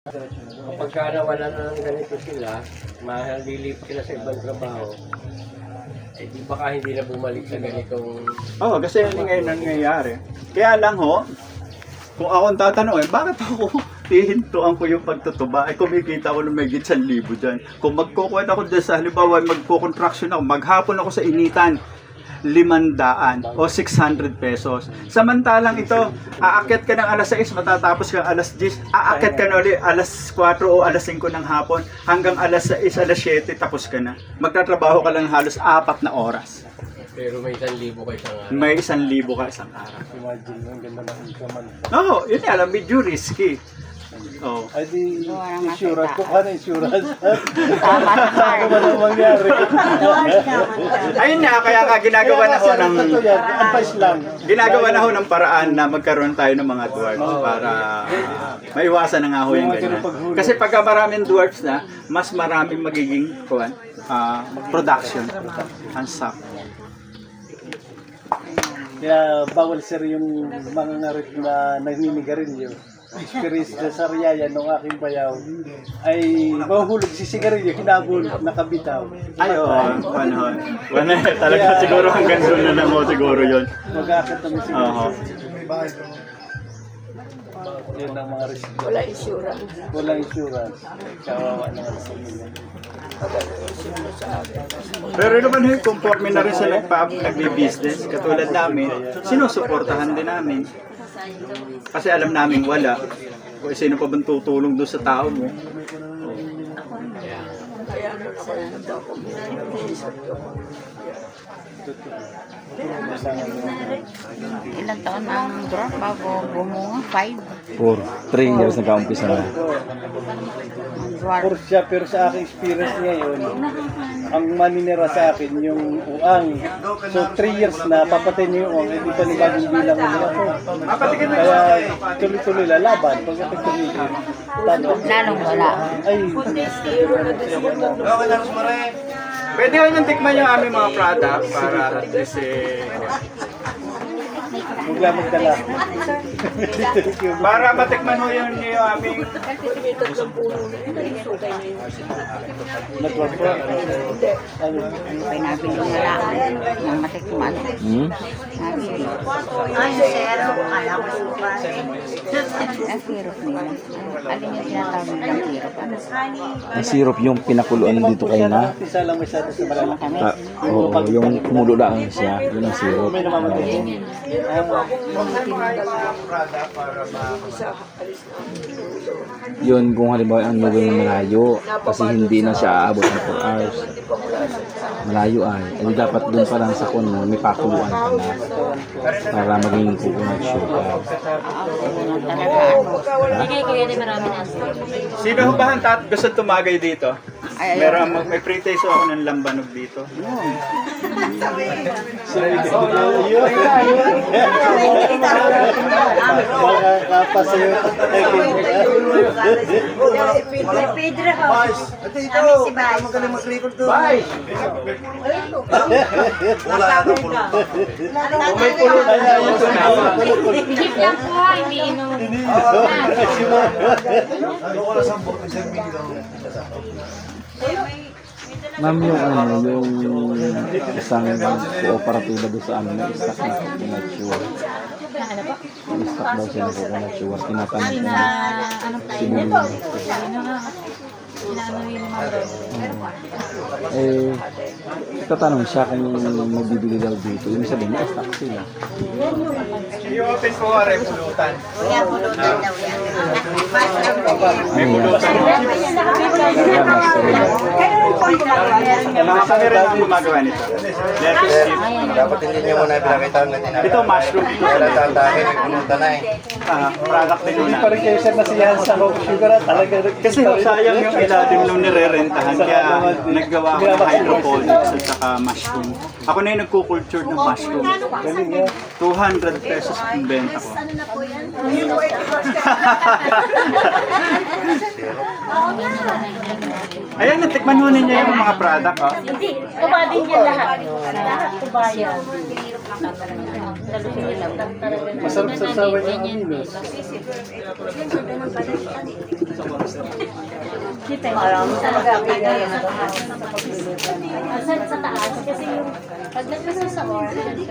kapag ka nawala na ng ganito sila, mahalilip sila sa ibang trabaho, eh di baka hindi na bumalik sa ganitong... Oo, kasi yun ngayon nangyayari. Kaya lang ho, kung ako ang tatanungin, bakit ako hihintuan ko yung pagtutuba? Ay kumikita ako ng may 1,000 dyan. Kung magkukuha ako dyan sa halimbawa, magko-contraction ako, maghapon ako sa initan, 500 o 600 pesos. Samantalang ito, aakyat ka ng alas 6, matatapos ka alas 10, aakyat ka na ulit alas 4 o alas 5 ng hapon, hanggang alas 6, alas 7, tapos ka na. Magtatrabaho ka lang halos 4 na oras. Pero may 1,000 ka isang araw. May 1,000 ka isang araw. Imagine, ang ganda ng income. Oo, yun nga lang, medyo risky. Oh. Ay di, Gawa ng insurance ko ka na insurance. Tama Ano ba nang mangyari? Ayun na, kaya nga ginagawa na ho ng Advice lang. ginagawa na ho ng paraan na magkaroon tayo ng mga dwarfs para maiwasan na nga ho yung ganyan. Kasi pagka maraming dwarfs na, mas maraming magiging production and stock. Kaya bawal sir yung mga ngarit na naninigarilyo. Experience na sa Riyaya nung aking bayaw ay mahuhulog si sigarilyo, hinabol, nakabitaw. Ay, oo. Talaga siguro hanggang doon na lang ho siguro yun. Mag-aakit naman siguro. Oo. Yun ang mga risk. Walang insurance. Kawawa naman sa pamilya. Pero naman ho, conforme na rin sa nagbi-business, katulad namin, sinusuportahan din namin. Kasi alam namin wala. Kung sino pa bang tutulong doon sa tao mo. Ilang taon na ang drop bago bumunga? 5. 3 years nagka-umpisa na. Puro siya, pero sa aking experience ngayon, ang maninira sa akin yung uang. So 3 years na papatay niyo yung uang, hindi pa ni bagong bilang nila po. Kaya tuloy-tuloy lalaban. Pagdating tumigil, Lalong wala. ay, Pwede ko niyong tikman yung aming mga product para at least huwag lang magdala. para matikman ho yung aming Nag-work po. Ano? Pinabili na lang ng matikman. Nabili. Ay, zero. Alam ko ba? Ang syrup nila. Alin yung tinatawag ng syrup? Ano? Ang syrup yung pinakuluan dito kayo na. Isa lang may sabi sa malalaki. Oo, yung kumulo lang siya. Yun ang syrup. May namamatay. Yun kung halimbawa ang lugar ng malayo. Kasi hindi na siya aabot ng 4 hours. Malayo ay. Ay dapat dun pa lang sa kuno, may pakuluan ka na. Para maging coconut sugar. Talaga ano. Sino ho ba ang gusto tumagay dito? Ay, May pre-taste ako ng lambanog dito. Makakapasayo. Pedro. Kami si Bay. Magaling mag-record doon. Bay! Wala na pulo. May pulo na yan. Jeep lang po, hindi inom. Ma'am, yung isang kooperatiba doon sa amin, stock na coconut sugar. Stock daw siya ng coconut sugar. Tinatanong ko na sinulong. Tatanong siya kung magbibili daw dito. Yung sabihin, may stock sila. I-open ko ang repulutan. Kuya, pulutan daw yan. May pulutan. Kaya mas Mga kamera ang gumagawa nito. Lettuce chip. Dapat hindi nyo muna ipinakita ang natin. Ito mushroom. Kaya tantahin, pumunta na eh. Product ni Hindi Luna. pa rin kayo siya nasiyahan sa Rock Sugar at talaga Kasi sayang yung ilalim nung nirerentahan kaya naggawa ako ng hydroponics at saka mushroom. Ako na yung nagkukulture ng mushroom. 200 pesos ang benta ko. Ayan, natikman mo ninyo yung mga product. Oh. Hindi, tuba din yan lahat. Lahat tuba yan. masarap sa sawa niya ang aminos. Marami talaga sa taas kasi yung pag nagpasa sa orange.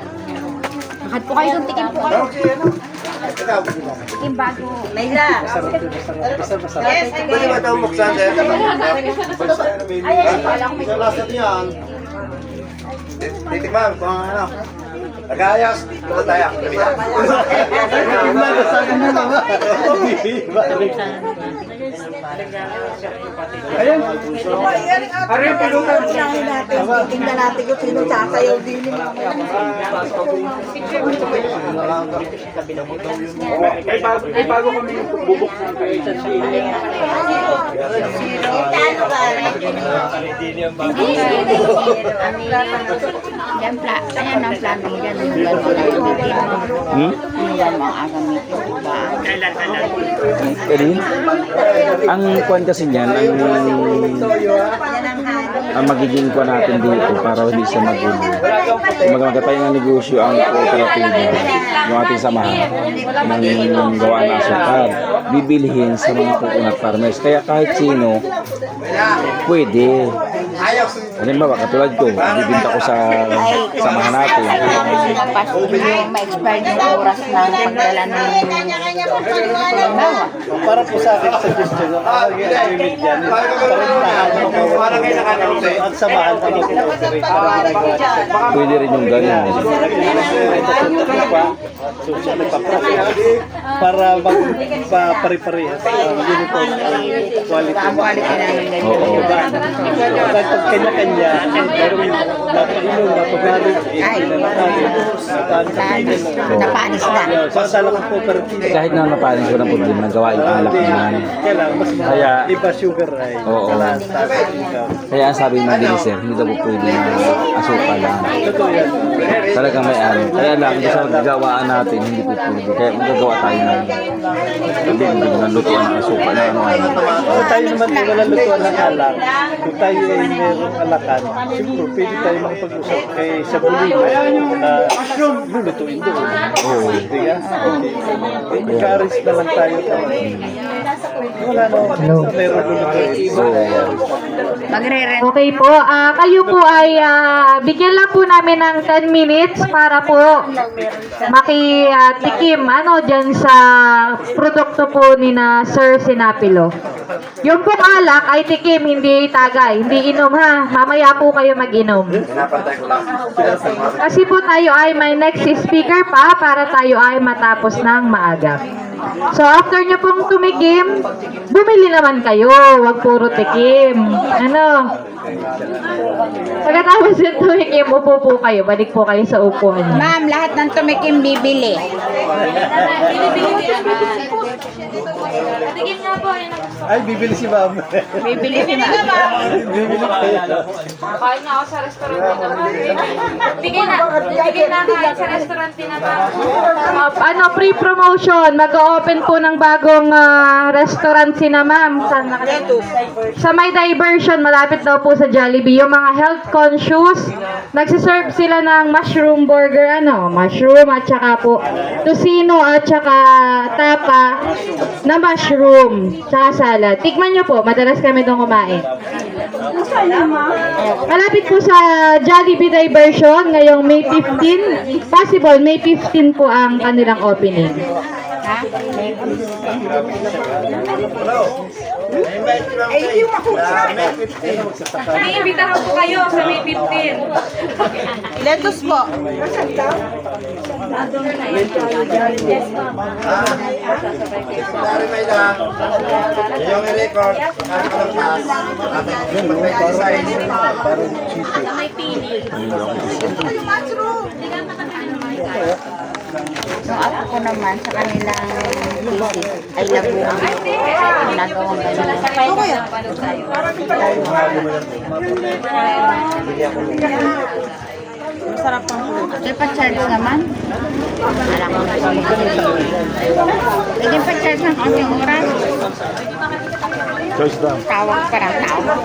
Makat po kayo doon, tikim po kayo. Tikim bago. Layla. Masarap yun, masarap. Yes, Pwede ba ito buksan eh? Sa lasa niyan. Titikman kung ano. Nag-aayos. Punta tayo. Ayan. Ayan, pulutan. Tingnan natin kung sino sasayaw din. May bago kami bubuksan kayo sa sili. Yan, ayan ang plano yan. Yung gano'n na yung tikim mo. Yan mo ang agamitin ko ba? Kanin? Ang kwan kasi niyan, ang magiging kwan natin dito para hindi siya magulo. Magagapay ng negosyo ang kooperatiba, yung ating samahan ng gawa ng asukal. Bibilihin sa mga coconut farmers. Kaya kahit sino, pwede. Halimbawa, katulad ko, bibinta ko sa samahan natin. Ma-expired yung oras na pagdala ng Para po sa akin, suggestion, ang mag-agreement yan, parang kayo nakakaulit at samahan pa ng Pwede rin yung ganyan. So siya nagpaprocess para magpapare-parehas ang uniform quality. ang quality na ng Oo. Pag kanya-kanya, pero napainom, napagalit, napanis na. sa sala ng cooperative. Kahit na napanin ko ng problema, nagawa yung alak naman. Kailangan mas Kaya- iba sugar ay Oo. Kaya ang sabi ng sir, hindi daw po pwede na asukal lang. Totoo yan. Talagang may ano. Kaya lang, sa gagawaan natin, hindi po pwede. Kaya magagawa tayo ng lutuan ng asukal na ano. Kung tayo naman ay walang lutuan ng alak, kung tayo ay mayroong alakan, siguro pwede tayo makipag-usap kay sa bulig na lulutuin doon. Oo. Diga? Encourage na lang tayo. Wala na, mayroong lulutuin. Magre-rent. Okay po, kayo po ay bigyan lang po namin ng 10 minutes para po makitikim dyan sa produkto po ni na Sir Sinapilo. Yung pong alak ay tikim, hindi tagay, hindi inom ha. Mamaya po kayo mag-inom. Pinapantay ko lang. Kasi po tayo ay may next speaker pa para tayo ay matapos ng maaga. So after nyo pong tumikim, bumili naman kayo, wag puro tikim. Ano? Pagkatapos yung tumikim, upo po kayo, balik po kayo sa upuan nyo. Ma'am, lahat ng tumikim bibili. Tigil nga po, yun ang gusto. Ay, bibili si ma'am. Bibili si ma'am. Bibili kayo. Kain nga ako sa restaurant din naman. Tigil na kain sa restaurant din naman. Ano, pre-promotion. Mag-open po ng bagong restaurant si na ma'am. Sa may diversion, malapit daw po sa Jollibee. Yung mga health conscious, nagsiserve sila ng mushroom burger, mushroom at saka po tocino at saka tapa na mushroom, tsaka salad. Tikman nyo po, madalas kami doon kumain. Malapit po sa Jollibee Diversion, ngayong May 15, possible May 15 po ang kanilang opening. Ha? Iimbitahan po kayo sa May 15. Lettuce po. Dari may lang. Yung i-record, kahit walang pass, ating mag-exercise. Yung apo ko naman sa kanilang thesis ay labuhan. Ginagawang ganyan. Masarap ang ulo. May pa-charge naman. Wala ko na pwede pa-charge ng konting oras. Choice lang. Tawag parang tawag.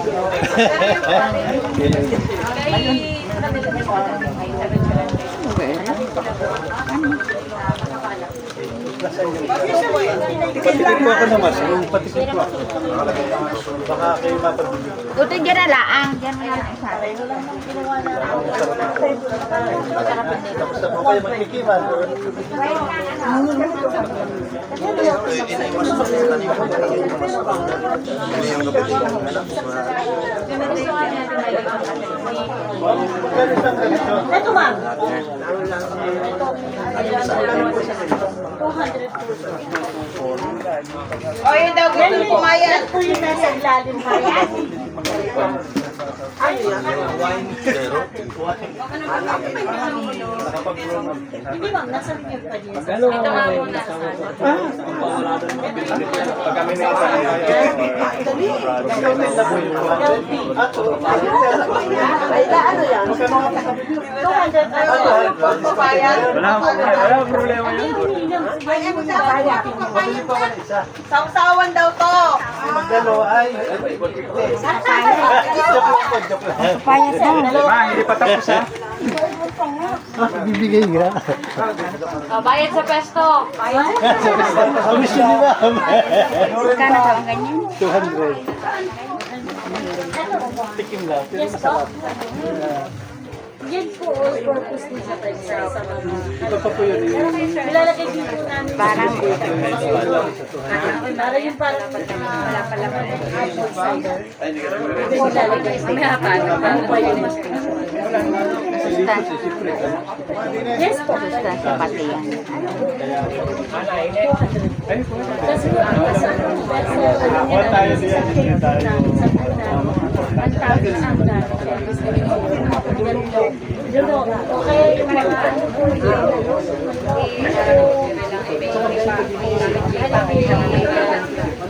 Patikin po ako naman. Patikin po ako. Baka kayo mapabili. Buto dyan na laang. Dyan mo lang isa. Tapos na po kayo magkikiman. Ito ma'am. O yun daw gusto kumayan. Yan po yung nasa ilalim pa yan. Hindi ma'am, nasa inyo pa din. Wala problema yan. Sausawan daw to. Magdalo ay. Payat daw. Ma, hindi pa tapos ha. Bibigay nga. Bayad sa pesto. Komisyon ni ma'am. Magkano daw ang ganyan? 200. Tikim lang. Pero masarap. Yan po all purpose din siya tayo sa mga. Ito pa po yun. Nilalagay din po namin. Parang Para yung parang wala pala pa apple cider. Yes po. sustansya pati yan. Kasi po ang kasama ng beso, Kuha tayo diyan. Hindi tayo. ang tawag sa amin. O kaya yung mga ano po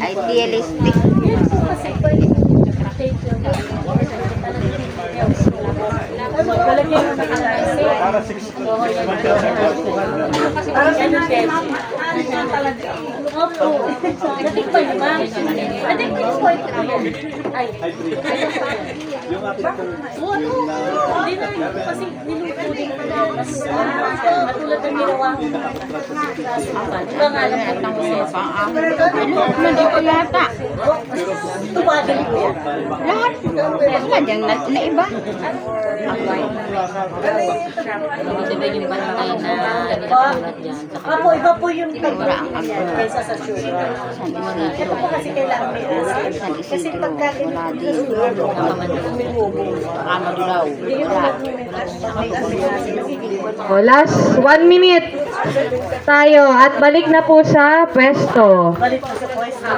Idealistic. kasi pwede Palagay mo na kasi. Para 6 Opo. Natikpan niyo ba? Natikpan po ito. Ay. yung ating Hindi na yun. Kasi niluto din ko na. Mas matulad ng ginawa ko. Iba nga lang po ng proseso. Hindi ko yata. Tumagal po yan. Lahat. Lahat yung na iba. Opo, iba po yung pagkakas kaysa sa sugar. Ito po kasi kailangan may acid. Kasi pagka may O, last 1 minute tayo at balik na po sa pwesto. balik po sa pwesto.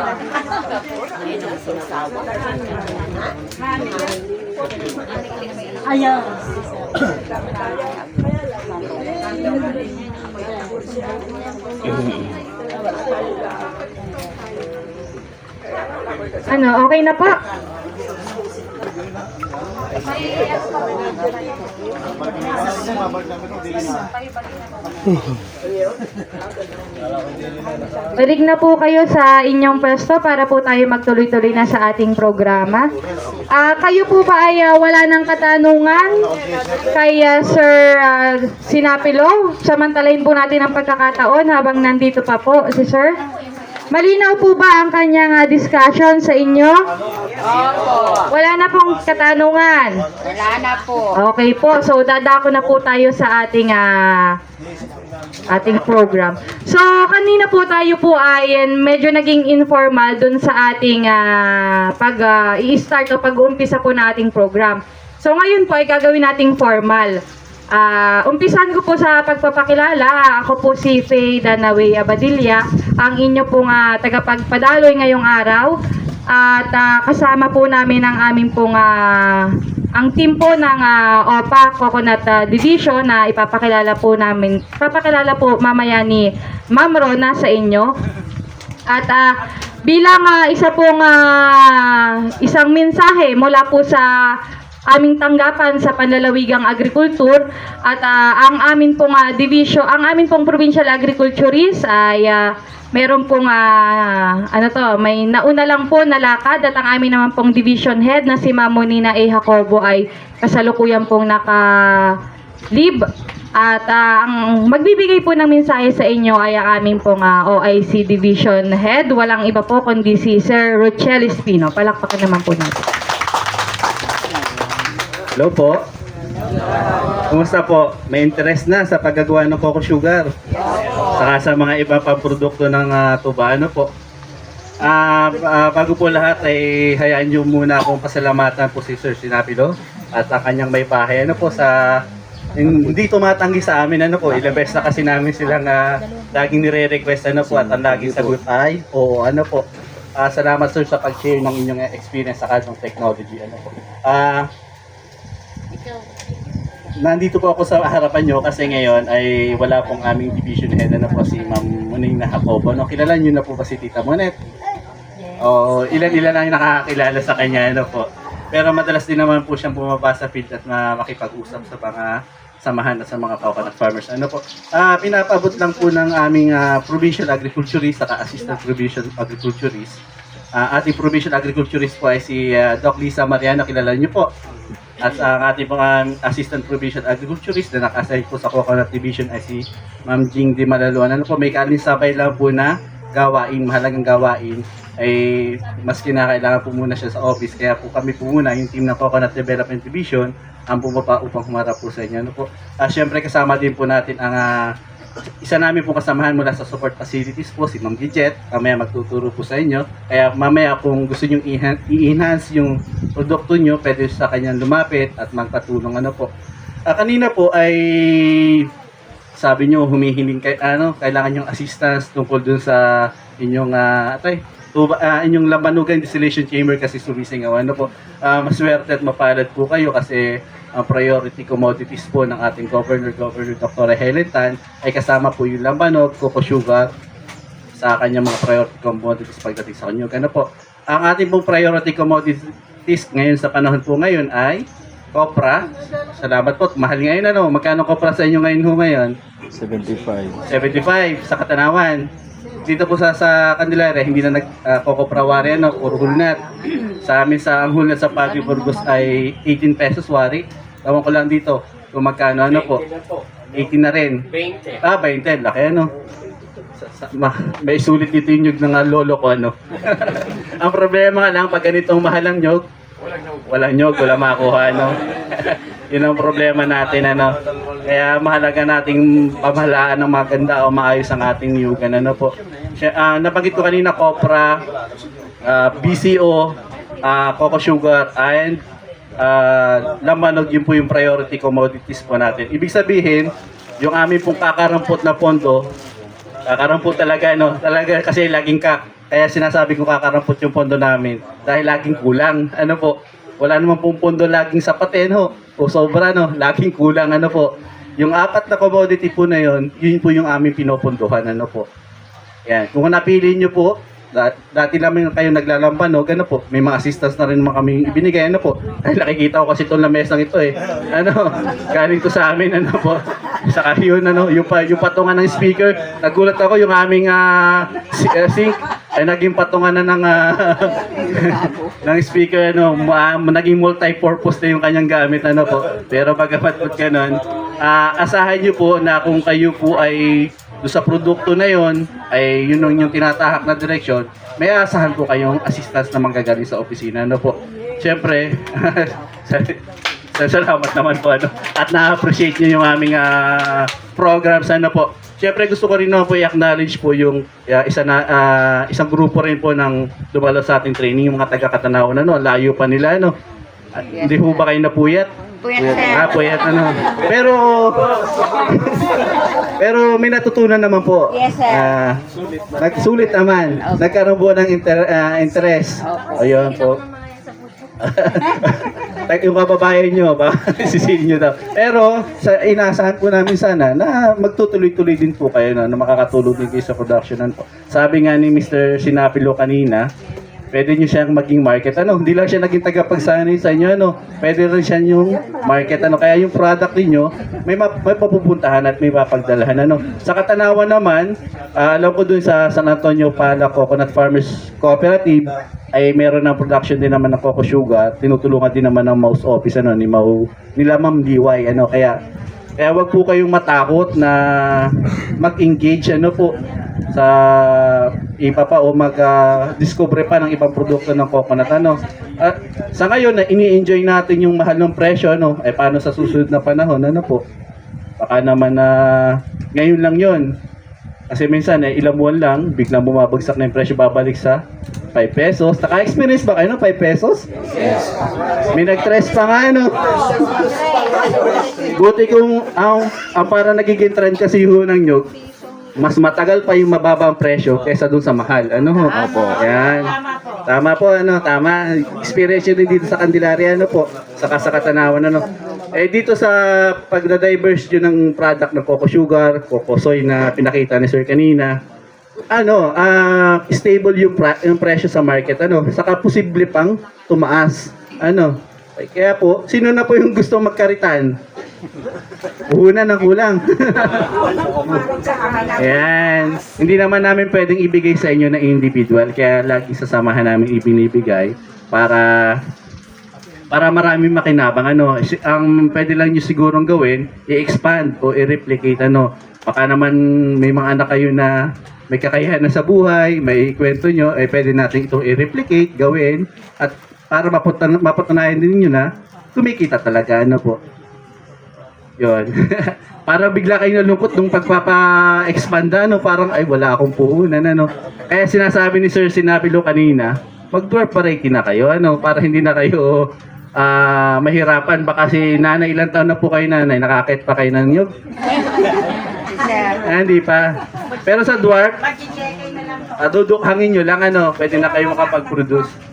Ayaw. Ano, okay na po? Balik na po kayo sa inyong pwesto para po tayo magtuloy-tuloy na sa ating programa. Kayo po ba ay wala ng katanungan kay Sir Sinapilo? Samantalahin po natin ang pagkakataon habang nandito pa po si Sir. Malinaw po ba ang kanyang discussion sa inyo? Wala na pong katanungan. Wala na po. Okay po. So, dadako na po tayo sa ating program. So, kanina po tayo po ay medyo naging informal dun sa ating i-start o pag-uumpisa po na ating program. So, ngayon po ay gagawin nating formal. Umpisan ko po sa pagpapakilala. Ako po si Faye Danaway Abadilla, ang inyo pong tagapagpadaloy ngayong araw. At kasama po namin ang aming pong ang team po ng OPA Coconut Division na ipapakilala po mamaya ni Ma'am Rona sa inyo. At bilang isang mensahe mula po sa aming tanggapan sa panlalawigang agrikultur at ang amin pong division, ang amin pong provincial agriculturist ay meron pong may nauna lang po na lakad at ang amin naman pong division head na si Ma'am Monina A. Jacobo ay kasalukuyan pong naka-leave. At ang magbibigay po ng mensahe sa inyo ay ang aming pong OIC division head. Walang iba po kundi si Sir Rochelle Espino. Palakpakan naman po natin. Hello po. Kumusta po? May interest na sa paggagawa ng cocoa sugar? Saka sa mga iba pang produkto ng tuba, ano po? Bago po lahat ay hayaan nyo muna akong pasalamatan po si Sir Sinapilo at ang kanyang may bahay. Ano po sa hindi tumatanggi sa amin, ano po, ilang beses na kasi namin silang laging nire-request, ano po, at ang laging sagot ay oo, ano po. Salamat sir sa pag-share ng inyong experience sa kanyang technology, ano po. Nandito po ako sa harapan nyo kasi ngayon ay wala pong aming division head na po si Ma'am Monina Jacobo. No, kilala nyo na po ba si Tita Monet? O ilan ang nakakilala sa kanya, ano po. Pero madalas din naman po siyang bumaba sa field at makipag-usap sa mga samahan at sa mga coconut farmers. Ano po? Pinapabot lang po ng aming provincial agriculturist at assistant provincial agriculturist. Ating provincial agriculturist po ay si Doc Lisa Mariano, kilala nyo po. At ang ating mga assistant provincial agriculturist na naka-assign po sa coconut division ay si Ma'am Jing Di Malaluan. Ano po, may kalinsabay lang po na gawain, mahalagang gawain, ay mas kinakailangan po muna siya sa office. Kaya po kami po muna, yung team ng Coconut Development Division, ang bumaba upang humarap po sa inyo. Ano po, syempre kasama din po natin ang isa namin po kasamahan mula sa support facilities po, si Ma'am Gidget. Mamaya magtuturo po sa inyo. Kaya mamaya kung gusto nyo i-enhance yung produkto nyo, pwede sa kanyang lumapit at magpatulong. Ano po. Kanina po ay sabi nyo humihiling kailangan yung assistance tungkol dun sa inyong inyong Lambanugan Distillation Chamber kasi sumisingaw. Ano po, maswerte at mapalad po kayo kasi ang priority commodities po ng ating Governor Dr. Helen Tan ay kasama po yung lambanog, cocoa sugar sa kanyang mga priority commodities pagdating sa kanyog. Ano po, ang ating pong priority commodities ngayon sa panahon po ngayon ay copra. Salamat po, mahal ngayon ano, magkano copra sa inyo ngayon? 75. 75 sa Katanawan. Dito po sa Candelaria, hindi na nag-copra wari, ano, puro hulnat. Sa amin sa ang hulnat sa Patio Burgos ay 18 pesos wari. Tawang ko lang dito kung magkano, ano po. 18 na rin. 20. 20, laki ano. May sulit dito yung nyug ng lolo ko, ano. Ang problema nga lang, pag ganitong mahal ang nyug, walang nyug, wala makuha, ano. Yun ang problema natin, ano. Kaya mahalaga nating pamahalaan ng maganda o maayos ang ating nyugan, ano po. Nabanggit ko kanina, copra, BCO, cocoa sugar, and lambanog, yun po yung priority commodities po natin. Ibig sabihin, yung amin pong kakarampot na pondo, kakarampot talaga, no? Talaga kasi laging kaya sinasabi ko kakarampot yung pondo namin dahil laging kulang, ano po. Wala naman pong pondo laging sapatin, ho. O sobra, no? Laging kulang, ano po. Yung apat na commodity po na yun po yung aming pinopondohan, ano po. Yan. Kung napili nyo po, Dati namin kayo naglalamban, no? Gano po, may mga assistants na rin mga kami ibinigay, ano po. Ay, nakikita ko kasi itong lamesang ito eh. Ano, galing to sa amin, ano po. Saka yun, ano, yung patungan ng speaker, nagulat ako yung aming sink, ay naging patungan na ng ng speaker, ano, naging multi-purpose na yung kanyang gamit, ano po. Pero bagamat po ganun, asahan nyo po na kung kayo po ay doon sa produkto na yon ay yun yung tinatahak na direksyon, may asahan po kayong assistance na manggagaling sa opisina. Ano po? Siyempre, salamat naman po. Ano? At na-appreciate nyo yung aming programs. Ano po? Siyempre gusto ko rin naman po i-acknowledge po yung isang grupo rin po ng dumalo sa ating training, yung mga taga-Katanawan. Ano? Layo pa nila. Ano? Hindi ho ba kayo napuyat? Puyat, sir. Puyat ano. Pero may natutunan naman po. Yes, sir. Nagsulit naman. Nagkaroon po ng interest. Ayun po. Yung kababayan nyo, sisihin nyo daw. Pero, inaasahan po namin sana na magtutuloy-tuloy din po kayo na makakatulong din kayo sa production. Po. Sabi nga ni Mr. Sinapilo kanina, pwede nyo siyang maging market. Ano, hindi lang siya naging tagapagsanay sa inyo. Ano, pwede rin siya yung market. Ano, kaya yung product niyo may mapupuntahan at may mapagdalahan. Ano. Sa Katanawan naman, alam ko dun sa San Antonio Pala Coconut Farmers Cooperative, ay meron ng production din naman ng coco sugar. Tinutulungan din naman ng mouse office, ano, nila Ma'am Liway. Ano, kaya wag po kayong matakot na mag-engage, ano po, sa iba pa o mag-discover pa ng ibang produkto ng coconut. Ano. Sa ngayon na ini-enjoy natin yung mahal ng presyo, ano, ay paano sa susunod na panahon, ano po. Baka naman na ngayon lang yon. Kasi minsan ilang buwan lang, biglang bumabagsak na yung presyo, babalik sa 5 pesos. Naka-experience ba kayo ng 5 pesos? Yes. May nag-stress pa nga, ano. Buti kung ang para nagiging trend kasi ho ng nyug, mas matagal pa yung mababa ang presyo kaysa dun sa mahal. Ano ho? Opo. Yan. Tama po, ano, tama. Experience din dito sa Candelaria, ano po, saka sa Katanawan, ano. Dito sa pagda-diverse yun ng product ng coco sugar, coco soy na pinakita ni Sir kanina, ano, stable yung presyo sa market, ano, saka posible pang tumaas, ano. Kaya po, sino na po yung gusto magkaritan? Una ng kulang. Ayan. Hindi naman namin pwedeng ibigay sa inyo na individual, kaya lagi sasamahan namin ibinibigay para maraming makinabang. Ano, ang pwede lang nyo sigurong gawin, i-expand o i-replicate. Ano, baka naman may mga anak kayo na may kakayahan na sa buhay, may kwento nyo, pwede natin itong i-replicate, gawin, at para mapatunayan din nyo na kumikita talaga. Ano po. Yun. Para bigla kayo nalungkot nung pagpapa-expand, ano, parang ay wala akong puhunan, ano. Kaya sinasabi ni Sir Sinapilo kanina, mag-dwarf variety na kayo, ano, para hindi na kayo mahirapan. Baka si nanay, ilang taon na po kayo nanay, nakakit pa kayo ng nyug? Hindi pa. Pero sa dwarf, dudukhangin nyo lang, ano, pwede na kayo makapag-produce.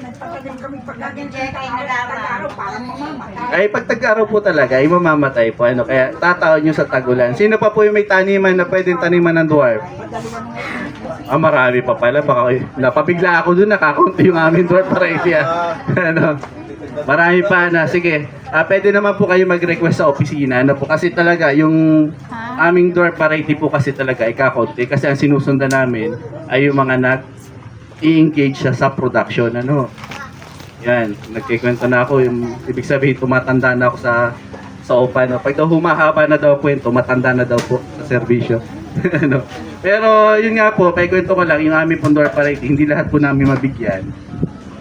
Ay, pag tag-araw po talaga, ay mamamatay po. Ano, kaya tataon nyo sa tagulan. Sino pa po yung may taniman na pwedeng taniman ng dwarf? Marami pa pala. Baka napabigla ako dun, nakakunti yung aming dwarf variety. Ano, marami pa na. Sige, pwede naman po kayo mag-request sa opisina. Ano po, kasi talaga, yung aming dwarf variety po kasi talaga ay kakunti. Kasi ang sinusundan namin ay yung mga i-engage siya sa production. Ano. Yan, nagkikwento na ako, yung ibig sabihin tumatanda na ako sa OPA, no. Pag daw humahaba na daw kwento, matanda na daw po sa serbisyo. No. Pero yun nga po, kay kwento ko lang, yung aming Pondor Variety, hindi lahat po namin mabigyan.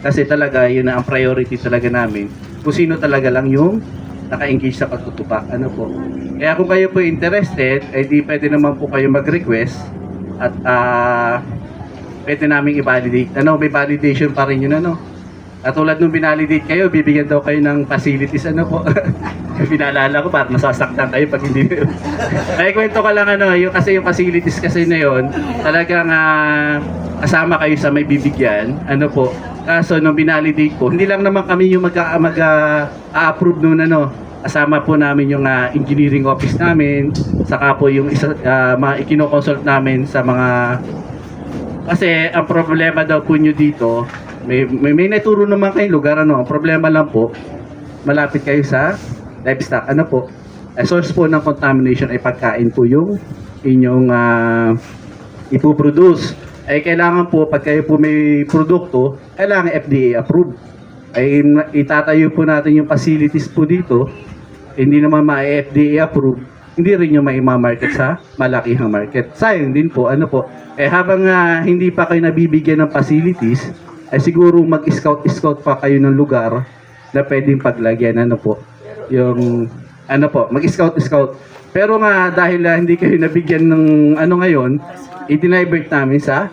Kasi talaga, yun na ang priority talaga namin. Kung sino talaga lang yung naka-engage sa pagtutupak. Ano po. Kaya kung kayo po interested, di pwede naman po kayo mag-request at pwede namin i-validate. Ano, may validation pa rin yun, ano. At tulad nung binalidate kayo, bibigyan daw kayo ng facilities, ano po. Pinaalala ko, para masasaktan kayo pag hindi. Kaya kwento ka lang, ano, kasi yung facilities kasi na yun, talagang kasama kayo sa may bibigyan, ano po. Kaso nung binalidate ko, hindi lang naman kami yung mag-approve nun, ano. Kasama po namin yung engineering office namin, saka po yung mga ikino-consult namin sa mga Kasi ang problema daw po nyo dito, may naturo naman kayong lugar, ano, ang problema lang po, malapit kayo sa livestock, ano po, source po ng contamination ay pagkain po yung inyong ipoproduce. Ay kailangan po, pag kayo po may produkto, kailangan FDA approved. Ay itatayo po natin yung facilities po dito, hindi naman ma-FDA approved, hindi rin yung ma-market sa malakihang market. Sayang din po, ano po, habang hindi pa kayo nabibigyan ng facilities, ay siguro mag-scout pa kayo ng lugar na pwedeng paglagyan, ano po, yung, ano po, mag-scout. Pero nga, dahil hindi kayo nabigyan ng, ano ngayon, i-divert namin sa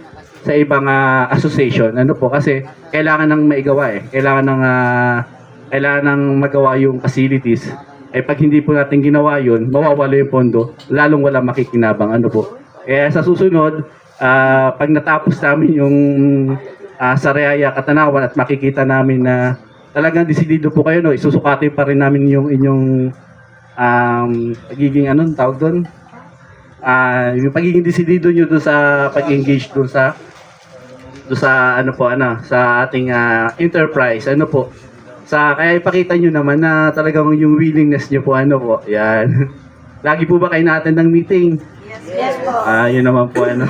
ibang association, ano po, kasi kailangan nang maigawa kailangan nang magawa yung facilities. Pag hindi po natin ginawa yun, mawawala yung pondo, lalong wala makikinabang, ano po. Kaya sa susunod, pag natapos namin yung Sariaya, Katanawan at makikita namin na talagang desidido po kayo, no, isusukatin pa rin namin yung inyong pagiging anong tawag doon? Yung pagiging desidido nyo doon sa pag-engage doon sa ano po, sa ating enterprise, ano po. Kaya ipakita nyo naman na talagang yung willingness nyo po, ano po, yan. Lagi po ba kayo natin ng meeting? Yes po. Yun naman po, ano.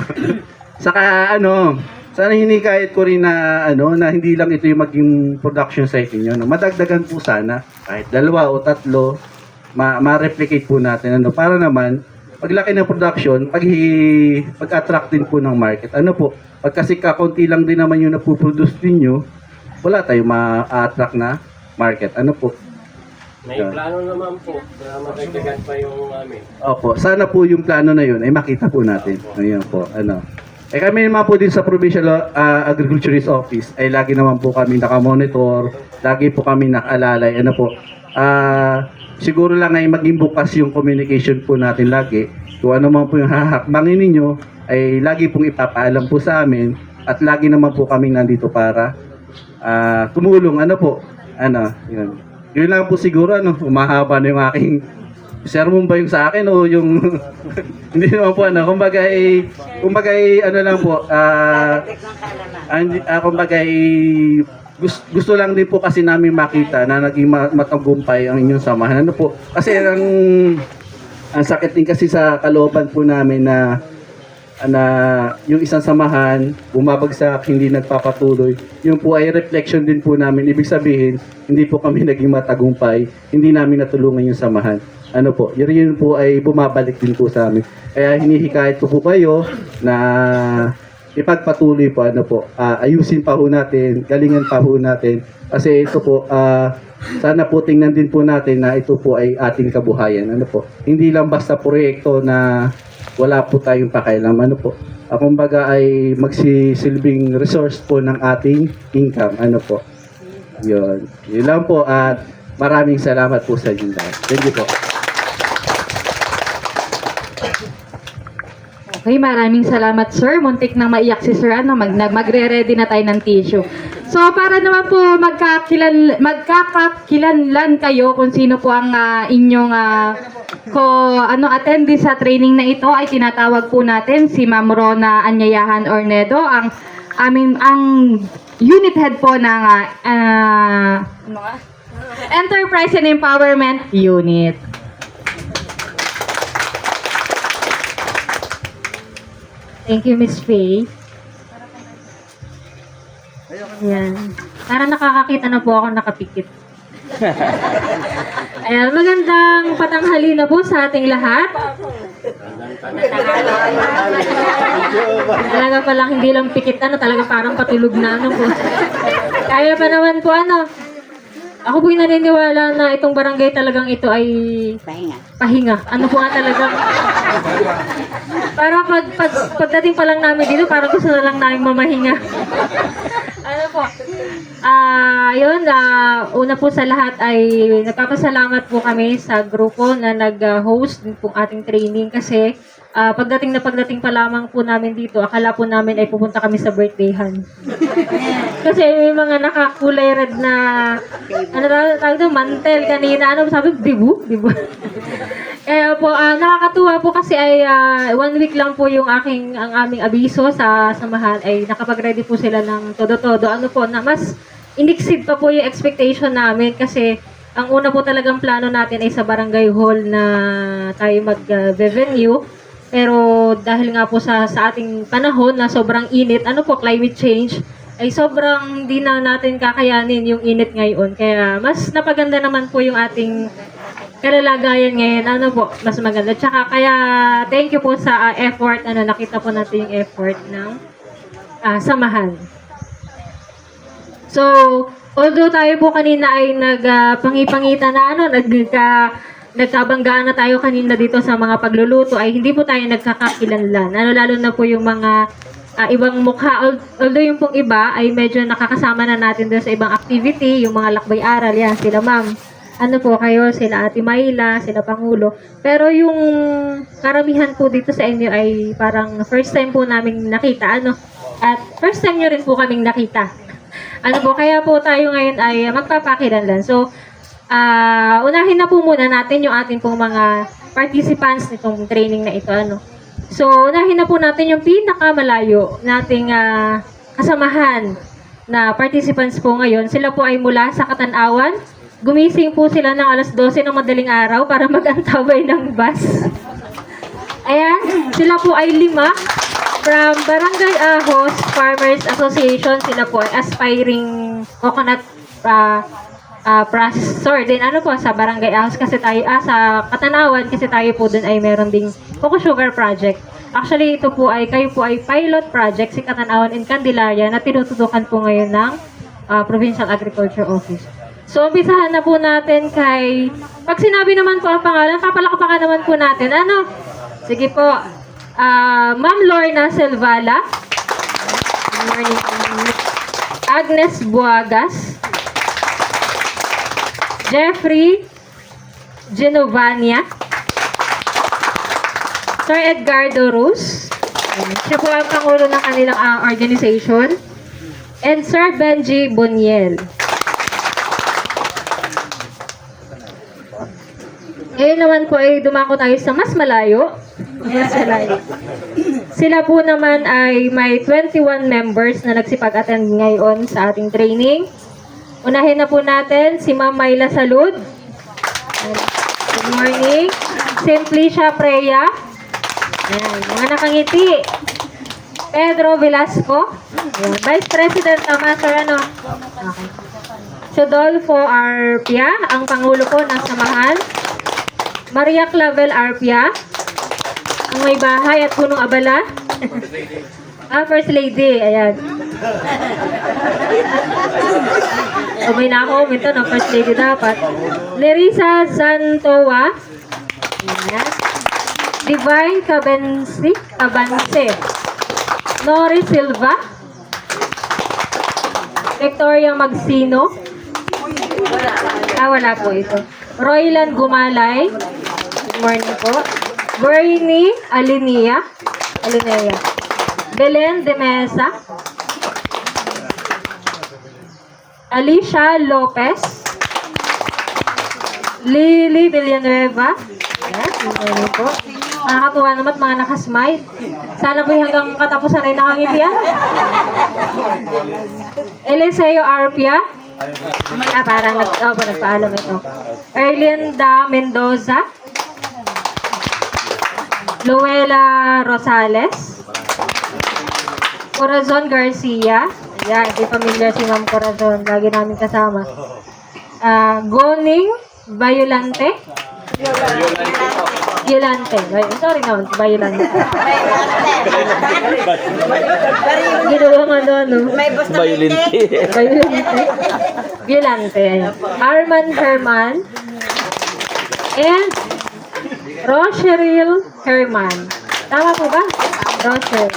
Saka, ano, sana hinikayat ko rin na, ano, na hindi lang ito yung maging production site niyo, no. Madagdagan po sana, kahit 2 o 3, ma-replicate po natin, ano, para naman, paglaki ng production, pag-attract din po ng market. Ano po, pag kasi kakunti lang din naman yung napuproduce ninyo, wala tayong ma-attract na market. Ano po? May plano naman po na madagdagan pa yung amin. Opo, sana po yung plano na yun ay makita po natin. Ayun po, ano. Kami naman po din sa Provincial Agriculturist Office ay lagi naman po kami nakamonitor, lagi po kami nakaalalay. Ano po, siguro lang ay maging bukas yung communication po natin lagi. Kung ano man po yung hahakbangin ninyo, ay lagi pong ipapaalam po sa amin at lagi naman po kami nandito para tumulong. Ano po, ano, yun. Yun lang po siguro, ano, umahaba na yung aking sermon ba yung sa akin o yung hindi naman po, ano, kumbaga ano lang po, kumbaga gusto lang din po kasi namin makita na naging matagumpay ang inyong samahan. Ano po, kasi ang sakit din kasi sa kalooban po namin na yung isang samahan bumabagsak, hindi nagpapatuloy. Yung po ay reflection din po namin. Ibig sabihin, hindi po kami naging matagumpay, hindi namin natulungan yung samahan. Ano po, yun po ay bumabalik din po sa amin. Kaya hinihikayat ko po kayo na ipagpatuloy po, ano po, ayusin pa ho natin, galingan pa ho natin. Kasi ito po, sana po tingnan din po natin na ito po ay ating kabuhayan. Ano po, hindi lang basta proyekto na wala po tayong pakialam. Ano po, kumbaga ay magsisilbing resource po ng ating income. Ano po, yun lang po at maraming salamat po sa inyo lahat. Thank you po. Okay, maraming salamat sir. Muntik nang maiyak si sir, ano, magre-ready na tayo ng tissue. So para naman po magkakakilanlan kayo kung sino po ang inyong attendee sa training na ito, ay tinatawag po natin si Ma'am Rona Anyayahan Ornedo, ang unit head po ng Enterprise and Empowerment Unit. Thank you, Miss Faye. Ayan. Para nakakakita na po ako nakapikit. Ayan, magandang patanghali na po sa ating lahat. Talaga palang hindi lang pikit, talaga parang patulog na, po. Kaya pa naman po, Ako po'y naniniwala na itong barangay talagang ito ay pahinga. Ano po nga talaga? Parang pagdating pa lang namin dito, parang gusto na lang namin mamahinga. Ano po? Una po sa lahat ay nagpapasalamat po kami sa grupo na nag-host din po ating training kasi pagdating pa lamang po namin dito, akala po namin ay pupunta kami sa birthdayhan. Kasi may mga nakakulay red na tawag doon, mantel kanina. Sabi, dibu? Nakakatuwa po kasi ay 1 week lang po yung ang aming abiso sa samahan ay nakapag-ready po sila ng todo-todo. Ano po, na mas in-exceed pa po yung expectation namin kasi ang una po talagang plano natin ay sa barangay hall na tayo mag-venue. Pero dahil nga po sa ating panahon na sobrang init, climate change, ay sobrang hindi na natin kakayanin yung init ngayon. Kaya mas napaganda naman po yung ating kalalagayan ngayon, mas maganda. Tsaka kaya thank you po sa effort, nakita po natin yung effort ng samahan. So, although tayo po kanina ay nagpangipangitan na nagkabanggaan na tayo kanina dito sa mga pagluluto, ay hindi po tayo nagkakakilanlan. Lalo na po yung mga ibang mukha, although yung pong iba ay medyo nakakasama na natin doon sa ibang activity, yung mga lakbay-aral, yan, sila ma'am. Kayo, sila Ate Mayla, sila Pangulo. Pero yung karamihan po dito sa inyo ay parang first time po namin nakita, At first time nyo rin po kaming nakita. Kaya po tayo ngayon ay magpapakilanlan. So, unahin na po muna natin yung ating pong mga participants nitong training na ito, So, unahin na po natin yung pinakamalayo nating kasamahan na participants po ngayon. Sila po ay mula sa Katanawan. Gumising po sila ng alas 12 ng madaling araw para mag-antabay ng bus. Ayan, sila po ay 5 from Barangay Ahos Farmers Association. Sila po ay aspiring coconut processor. Then sa Barangay Ahos kasi tayo, sa Katanawan kasi tayo po dun ay meron ding Coco Sugar Project. Actually, kayo po ay pilot project, si Katanawan and Candelaria, na tinututukan po ngayon ng Provincial Agriculture Office. So, umpisahan na po natin pag sinabi naman po ang pangalan, papalakpakan naman po natin. Sige po, Ma'am Lorna Silvala. Good morning. Agnes Buagas. Jeffrey Genovania. Sir Edgardo Ruz. Siya po ang pangulo ng kanilang organization. And Sir Benji Boniel. Ngayon naman po ay dumako tayo sa mas malayo. Sila po naman ay may 21 members na nagsipag-attend ngayon sa ating training. Unahin na po natin si Ma'am Mayla Salud. Good morning. Simplicia Preya. Ayan, mga nakangiti. Pedro Velasco. Ayan, Vice President naman, sir, Okay. Sodolfo Arpia, ang Pangulo po ng samahan. Maria Clavel Arpia, ang may bahay at punong abala. First Lady, ayan. May na-comment na First Lady dapat. Nerissa Santoa. Ayan. Divine Cabensi, Cabanse. Nori Silva. Victoria Magsino. Wala po ito. Roylan Gumalay. Good morning po. Bernie Alinea. Belen de Mesa. Alicia Lopez. Lily Villanueva. Yes, good morning po. Nakakatuwa naman mga nakasmile. Sana po hanggang katapusan ay nakangitian. Eliseo Arpia. Parang nagpaalam ito. Erlinda Mendoza. Luella Rosales. Corazon Garcia. Yan, di familiar si Ma'am Corazon. Lagi namin kasama. Goning Violante. Violante. Sorry naman, Violante. Ginawa nga Violente. Violante. Arman Herman. And Rocheril Herman. Tama po ba? Rocher.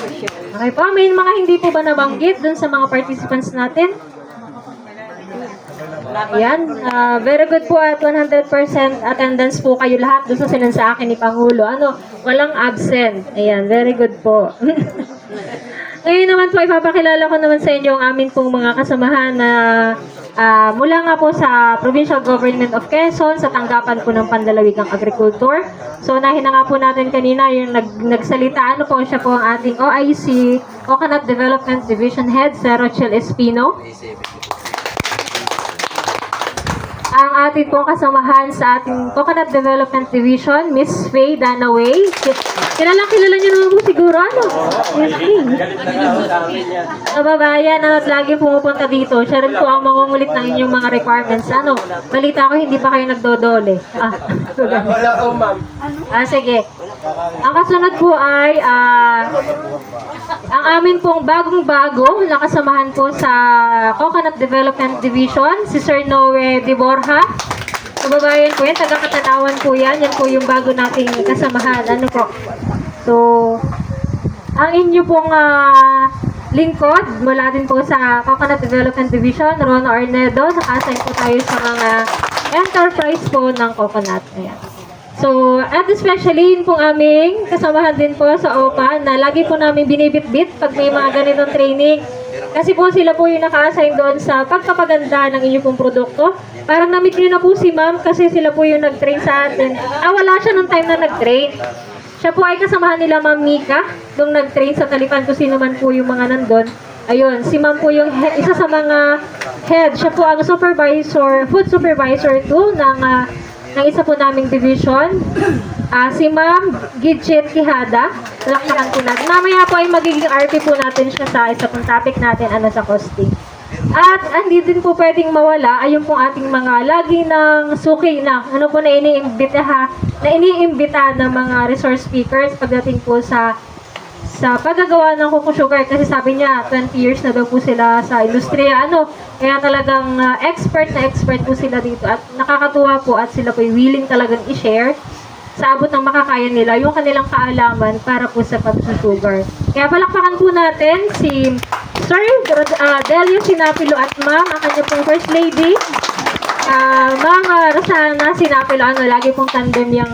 Okay po. May mga hindi po ba nabanggit dun sa mga participants natin? Ayan. Very good po at 100% attendance po kayo lahat dun sa sinansa akin ni Pangulo. Walang absent. Ayan. Very good po. Ngayon naman po, ipapakilala ko naman sa inyo ang amin pong mga kasamahan na Mula nga po sa Provincial Government of Quezon, sa tanggapan po ng Panlalawigang Agriculture. So, nahin na nga po natin kanina yung nagsalita. Ano po, siya po ang ating OIC, Coconut Development Division Head, Sir Rochelle Espino. Ang ating pong kasamahan sa ating Coconut Development Division, Miss Faye Danaway. Kilala niyo naman po siguro, ano? Miss Faye. Kababayan, at lagi pumupunta dito. Siya rin po ang mangungulit ng inyong mga requirements. Ano? Balita ko, hindi pa kayo nagdodole. Wala ko, ma'am. Sige. Ang kasunod po ay ang amin pong bagong-bago nakasamahan po sa Coconut Development Division, si Sir Noe de Borja. Kababayan po yan, taga-Katanawan po yan. Yan po yung bago nating kasamahan. Ano po? So, ang inyo pong lingkod mula din po sa Coconut Development Division, Rona Ornedo. Naka-assign po tayo sa mga enterprise po ng coconut. Ayan. So, at especially yun pong aming kasamahan din po sa OPA na lagi po namin binibit-bit pag may mga ganitong training. Kasi po sila po yung naka-assign doon sa pagkapaganda ng inyong pong produkto. Parang na-meet nyo na po si ma'am kasi sila po yung nag-train sa atin. Wala siya nung time na nag-train. Siya po ay kasamahan nila Ma'am Mika nung nag-train sa Talipan kung sino man po yung mga nandun. Ayun, si ma'am po yung isa sa mga head. Siya po ang supervisor, food supervisor to ng isa po naming division. Si Ma'am Gidget Quijada. Laksakan po natin. Mamaya po ay magiging RP po natin siya sa isa pong topic natin, ano sa costing. At hindi din po pwedeng mawala ay yung pong ating mga lagi ng suki na ano po na iniimbita ng mga resource speakers pagdating po sa paggagawa ng Coco Sugar kasi sabi niya 20 years na daw po sila sa industriya kaya talagang expert po sila dito at nakakatuwa po at sila po willing talagang i-share sa abot ng makakaya nila yung kanilang kaalaman para po sa pagsusugar. Kaya palakpakan po natin si Sir Delio Sinapilo at Ma'am, ang kanya pong First Lady. Ma'am Rosana Sinapilo, lagi pong tandem yung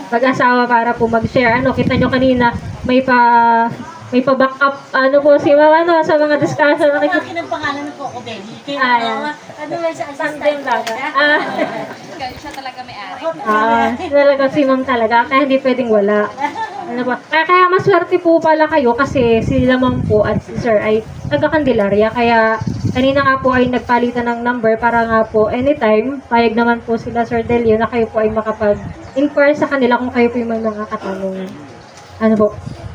mag-asawa para po mag-share. Kita nyo kanina, may pa-back up, po si Ma'am, sa mga discussion. Akin ang pangalan ng Coco Belly. Ano ba siya? Tandem talaga. Siya talaga may-ari. Talaga si Ma'am talaga, kaya hindi pwedeng wala. Kaya maswerte po pala kayo kasi sila Ma'am po at si Sir ay taga-Candelaria. Kaya kanina nga po ay nagpalitan ng number para nga po anytime, payag naman po sila Sir Delio na kayo po ay makapag-inquire sa kanila kung kayo po yung mga katanungan.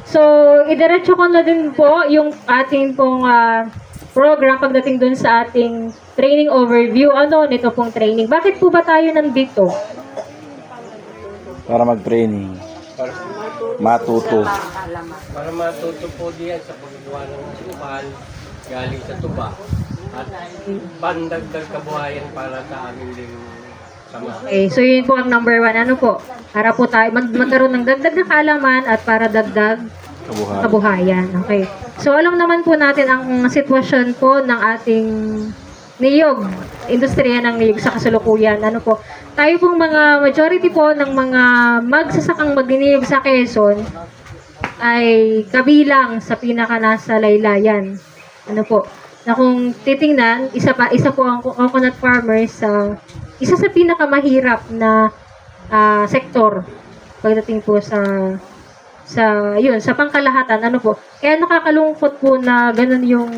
So, idiretso ko na din po yung ating pong program pagdating dun sa ating training overview. Nito pong training? Bakit po ba tayo nandito? Para mag-training. Matuto. Para matuto po diyan sa paggawa ng sukal galing sa tuba at pandagdag kabuhayan para sa amin din sama. Okay, so yun po ang number 1. Para po tayo magkaroon ng dagdag na kaalaman at para dagdag kabuhayan. Okay. So alam naman po natin ang sitwasyon po ng ating niyog, industriya ng niyog sa kasalukuyan. Tayo pong mga majority po ng mga magsasakang magniniyog sa Quezon ay kabilang sa pinaka nasa laylayan. Na kung titingnan, isa po ang coconut farmers sa isa sa pinakamahirap na sektor pagdating po sa pangkalahatan. Kaya nakakalungkot po na ganun yung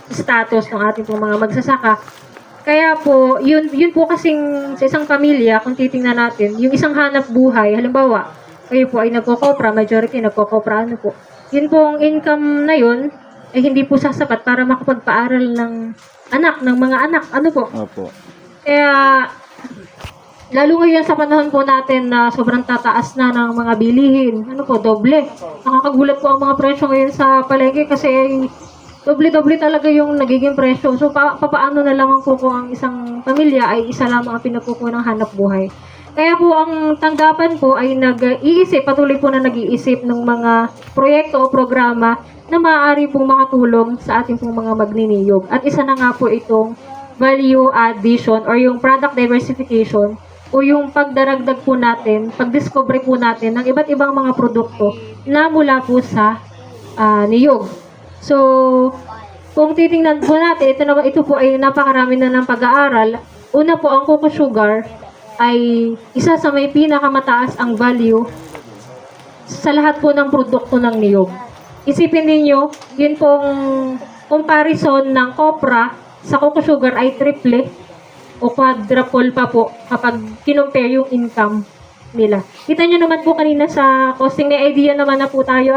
status ng ating pong mga magsasaka. Kaya po, yun po kasing sa isang pamilya, kung titingnan natin, yung isang hanap buhay, halimbawa, kayo po ay nagkokopra, majority nagkokopra, yun pong income na yun, ay hindi po sasapat para makapagpaaral ng mga anak, Opo. Kaya, lalo ngayon sa panahon po natin na sobrang tataas na ng mga bilihin, doble. Nakakagulat po ang mga presyo ngayon sa palengke kasi doble-doble talaga yung nagiging presyo. So, papaano na lang kung ang isang pamilya ay isa lamang ang pinapuko ng hanap buhay. Kaya po, ang tanggapan po ay patuloy po na nag-iisip ng mga proyekto o programa na maaari pong makatulong sa ating pong mga magniniyog. At isa na nga po itong value addition or yung product diversification o yung pagdaragdag po natin, pagdiscover po natin ng iba't ibang mga produkto na mula po sa niyog. So, kung titingnan po natin, ito po ay napakarami na ng pag-aaral. Una po, ang cocoa sugar ay isa sa may pinakamataas ang value sa lahat po ng produkto ng niyog. Isipin ninyo, yun pong comparison ng copra sa cocoa sugar ay triple o quadruple pa po kapag kinumpare yung income nila. Kita nyo naman po kanina sa costing, may idea naman na po tayo,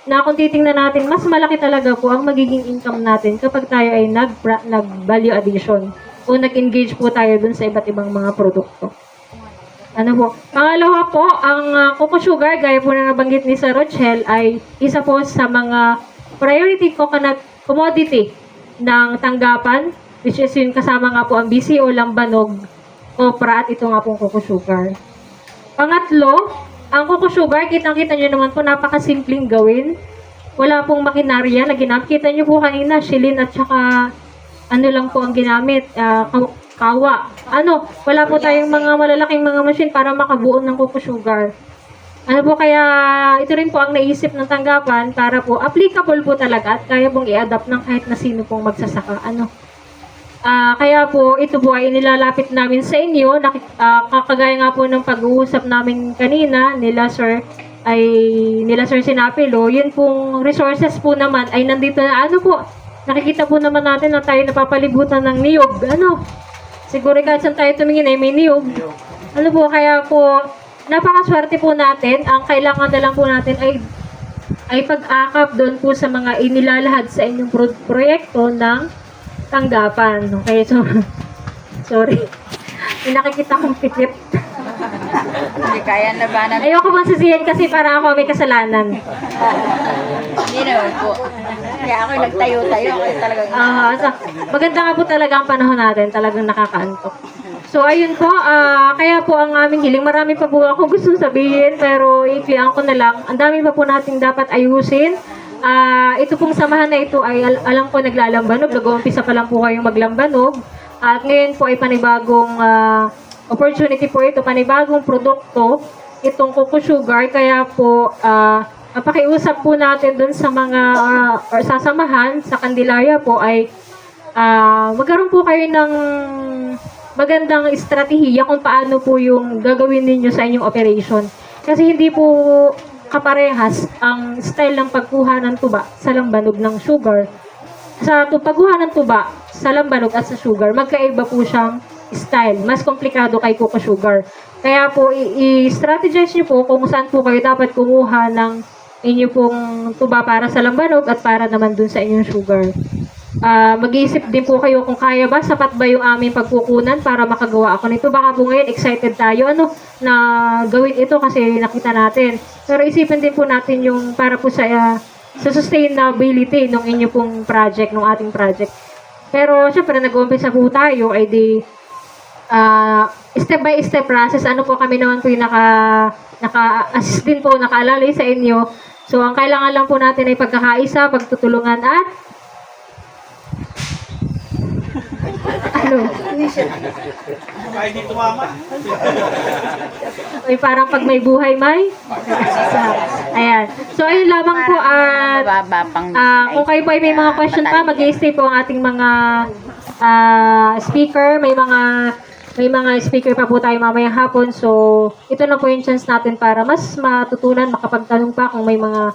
na kung titingnan natin, mas malaki talaga po ang magiging income natin kapag tayo ay nag-value addition o nag-engage po tayo dun sa iba't ibang mga produkto. Pangalawa po, ang cocoa sugar, gaya po na nabanggit ni Sir Rochelle, ay isa po sa mga priority coconut commodity ng tanggapan, which is yung kasama nga po ang BCO, lambanog, copra, at ito nga pong cocoa sugar. Pangatlo, ang cocoa sugar, kitang-kita nyo naman po, napakasimpleng gawin. Wala pong makinarya na ginamit. Kita nyo po kanina, shilin at saka lang po ang ginamit, kawa. Wala po tayong mga malalaking mga machine para makabuo ng cocoa sugar. Kaya ito rin po ang naisip ng tanggapan para po applicable po talaga at kaya pong i-adapt ng kahit na sino pong magsasaka. Kaya po ito po ay nilalapit namin sa inyo. Kagaya nga po ng pag-uusap namin kanina nila Sir Sinapilo, yun pong resources po naman ay nandito na nakikita po naman natin na tayo napapalibutan ng niyog. Siguro kahit saan tayo tumingin ay may niyog. Kaya po, napakaswerte po natin. Ang kailangan na lang po natin ay pag-akap doon po sa mga inilalahad sa inyong proyekto ng tanggapan. Okay, so, sorry. May nakikita kong pikit. Hindi kaya labanan. Ayoko bang sisihin kasi para ako may kasalanan. Hindi naman po. Kaya ako nagtayo-tayo. Ako talagang... Maganda nga po talaga ang panahon natin. Talagang nakakaantok. So, ayun po. Kaya po ang aming hiling. Marami pa po ako gusto sabihin. Pero iklian ko na lang. Ang dami pa po nating dapat ayusin. Ito pong samahan na ito ay alam ko naglalambanog. Nag-uumpisa pa lang po kayong maglambanog. At ngayon po ay panibagong opportunity po ito. Panibagong produkto. Itong cocoa sugar. Kaya po... pakiusap po natin dun sa mga or sasamahan sa Candelaria po ay magkaroon po kayo ng magandang estratehiya kung paano po yung gagawin ninyo sa inyong operation. Kasi hindi po kaparehas ang style ng pagkuha ng tuba sa lambanog ng sugar. Sa pagkuha ng tuba sa lambanog at sa sugar, magkaiba po siyang style. Mas komplikado kay cocoa sugar. Kaya po, i-strategize nyo po kung saan po kayo dapat kumuha ng inyo pong tuba para sa lambanog at para naman dun sa inyong sugar. Mag-iisip din po kayo kung kaya ba, sapat ba yung aming pagkukunan para makagawa ako nito. Baka po ngayon excited tayo na gawin ito kasi nakita natin. Pero isipin din po natin yung para po sa sustainability ng inyo pong project, ng ating project. Pero syempre nag-uumpisa po tayo ay di step by step process. Po kami naman po yung naka-assist din po, nakaalalay sa inyo. So, ang kailangan lang po natin ay pagkakaisa, pagtutulungan at Ay, di tumama. ay parang pag may buhay may ayan. So, ayun lamang po at kung kayo po ay may mga question pa, mag-i-stay po ang ating mga speaker. May mga speaker pa po tayo mamayang hapon. So, ito na po yung chance natin para mas matutunan, makapagtanong pa kung may mga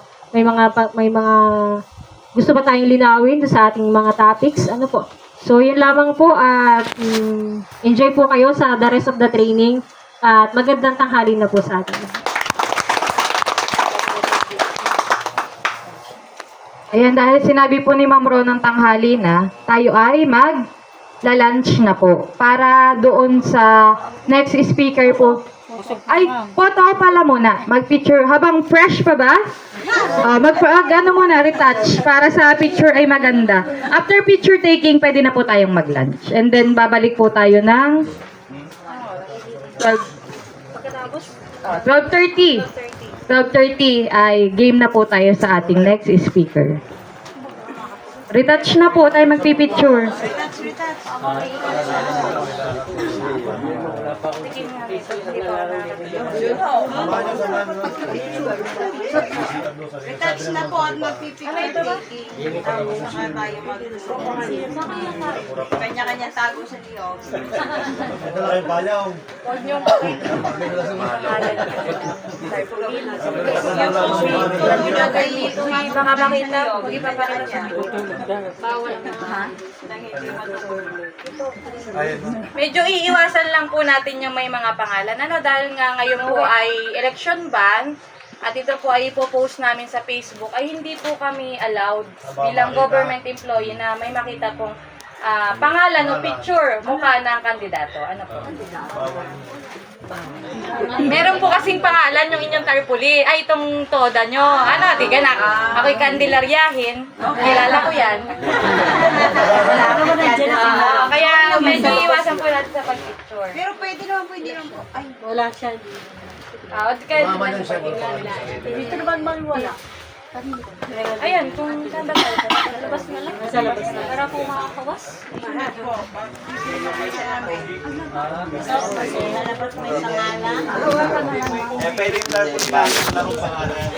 gusto pa tayong linawin sa ating mga topics. Po. So, yun lamang po at enjoy po kayo sa the rest of the training at magandang tanghali na po sa atin. Ayan, dahil sinabi po ni Ma'am Ro ng tanghali na, tayo ay lunch na po. Para doon sa next speaker po. Ay, photo pala muna. Mag-picture. Habang fresh pa ba? Muna, retouch. Para sa picture ay maganda. After picture taking, pwede na po tayong mag-lunch. And then, babalik po tayo ng 12:30. 12:30 ay game na po tayo sa ating next speaker. Retouch na po tayo magpipicture. Retouch na po at magpipigil-pigil. Saka tayo kanya-kanya tago sa liyog. Ito lang yung bayaw. Huwag niyong pakita. Yung ginagay dito, baka makita, huwag ipapakita niya. Bawal ha? Medyo iiwasan lang po natin yung may mga pangalan. Ano, dahil nga ngayon po ay election ban, at ito po ay ipopost namin sa Facebook, ay hindi po kami allowed bilang government employee na may makita pong pangalan o picture, mukha ng kandidato. Ano po? Meron po kasing pangalan yung inyong tarpuli. Ay, itong toda nyo. Ano, di ka na. Ako'y kandilaryahin. Kilala ko yan. Kaya medyo iwasan po natin sa pag-picture. Pero pwede naman po. Ay, Wala siya. dito naman wala. Ayan, kung saan ba tayo? Sa labas na lang. Sa labas na. Para po makakawas. Lalabas mo yung pangalan. Pwede yung tarpon pa, pangalan.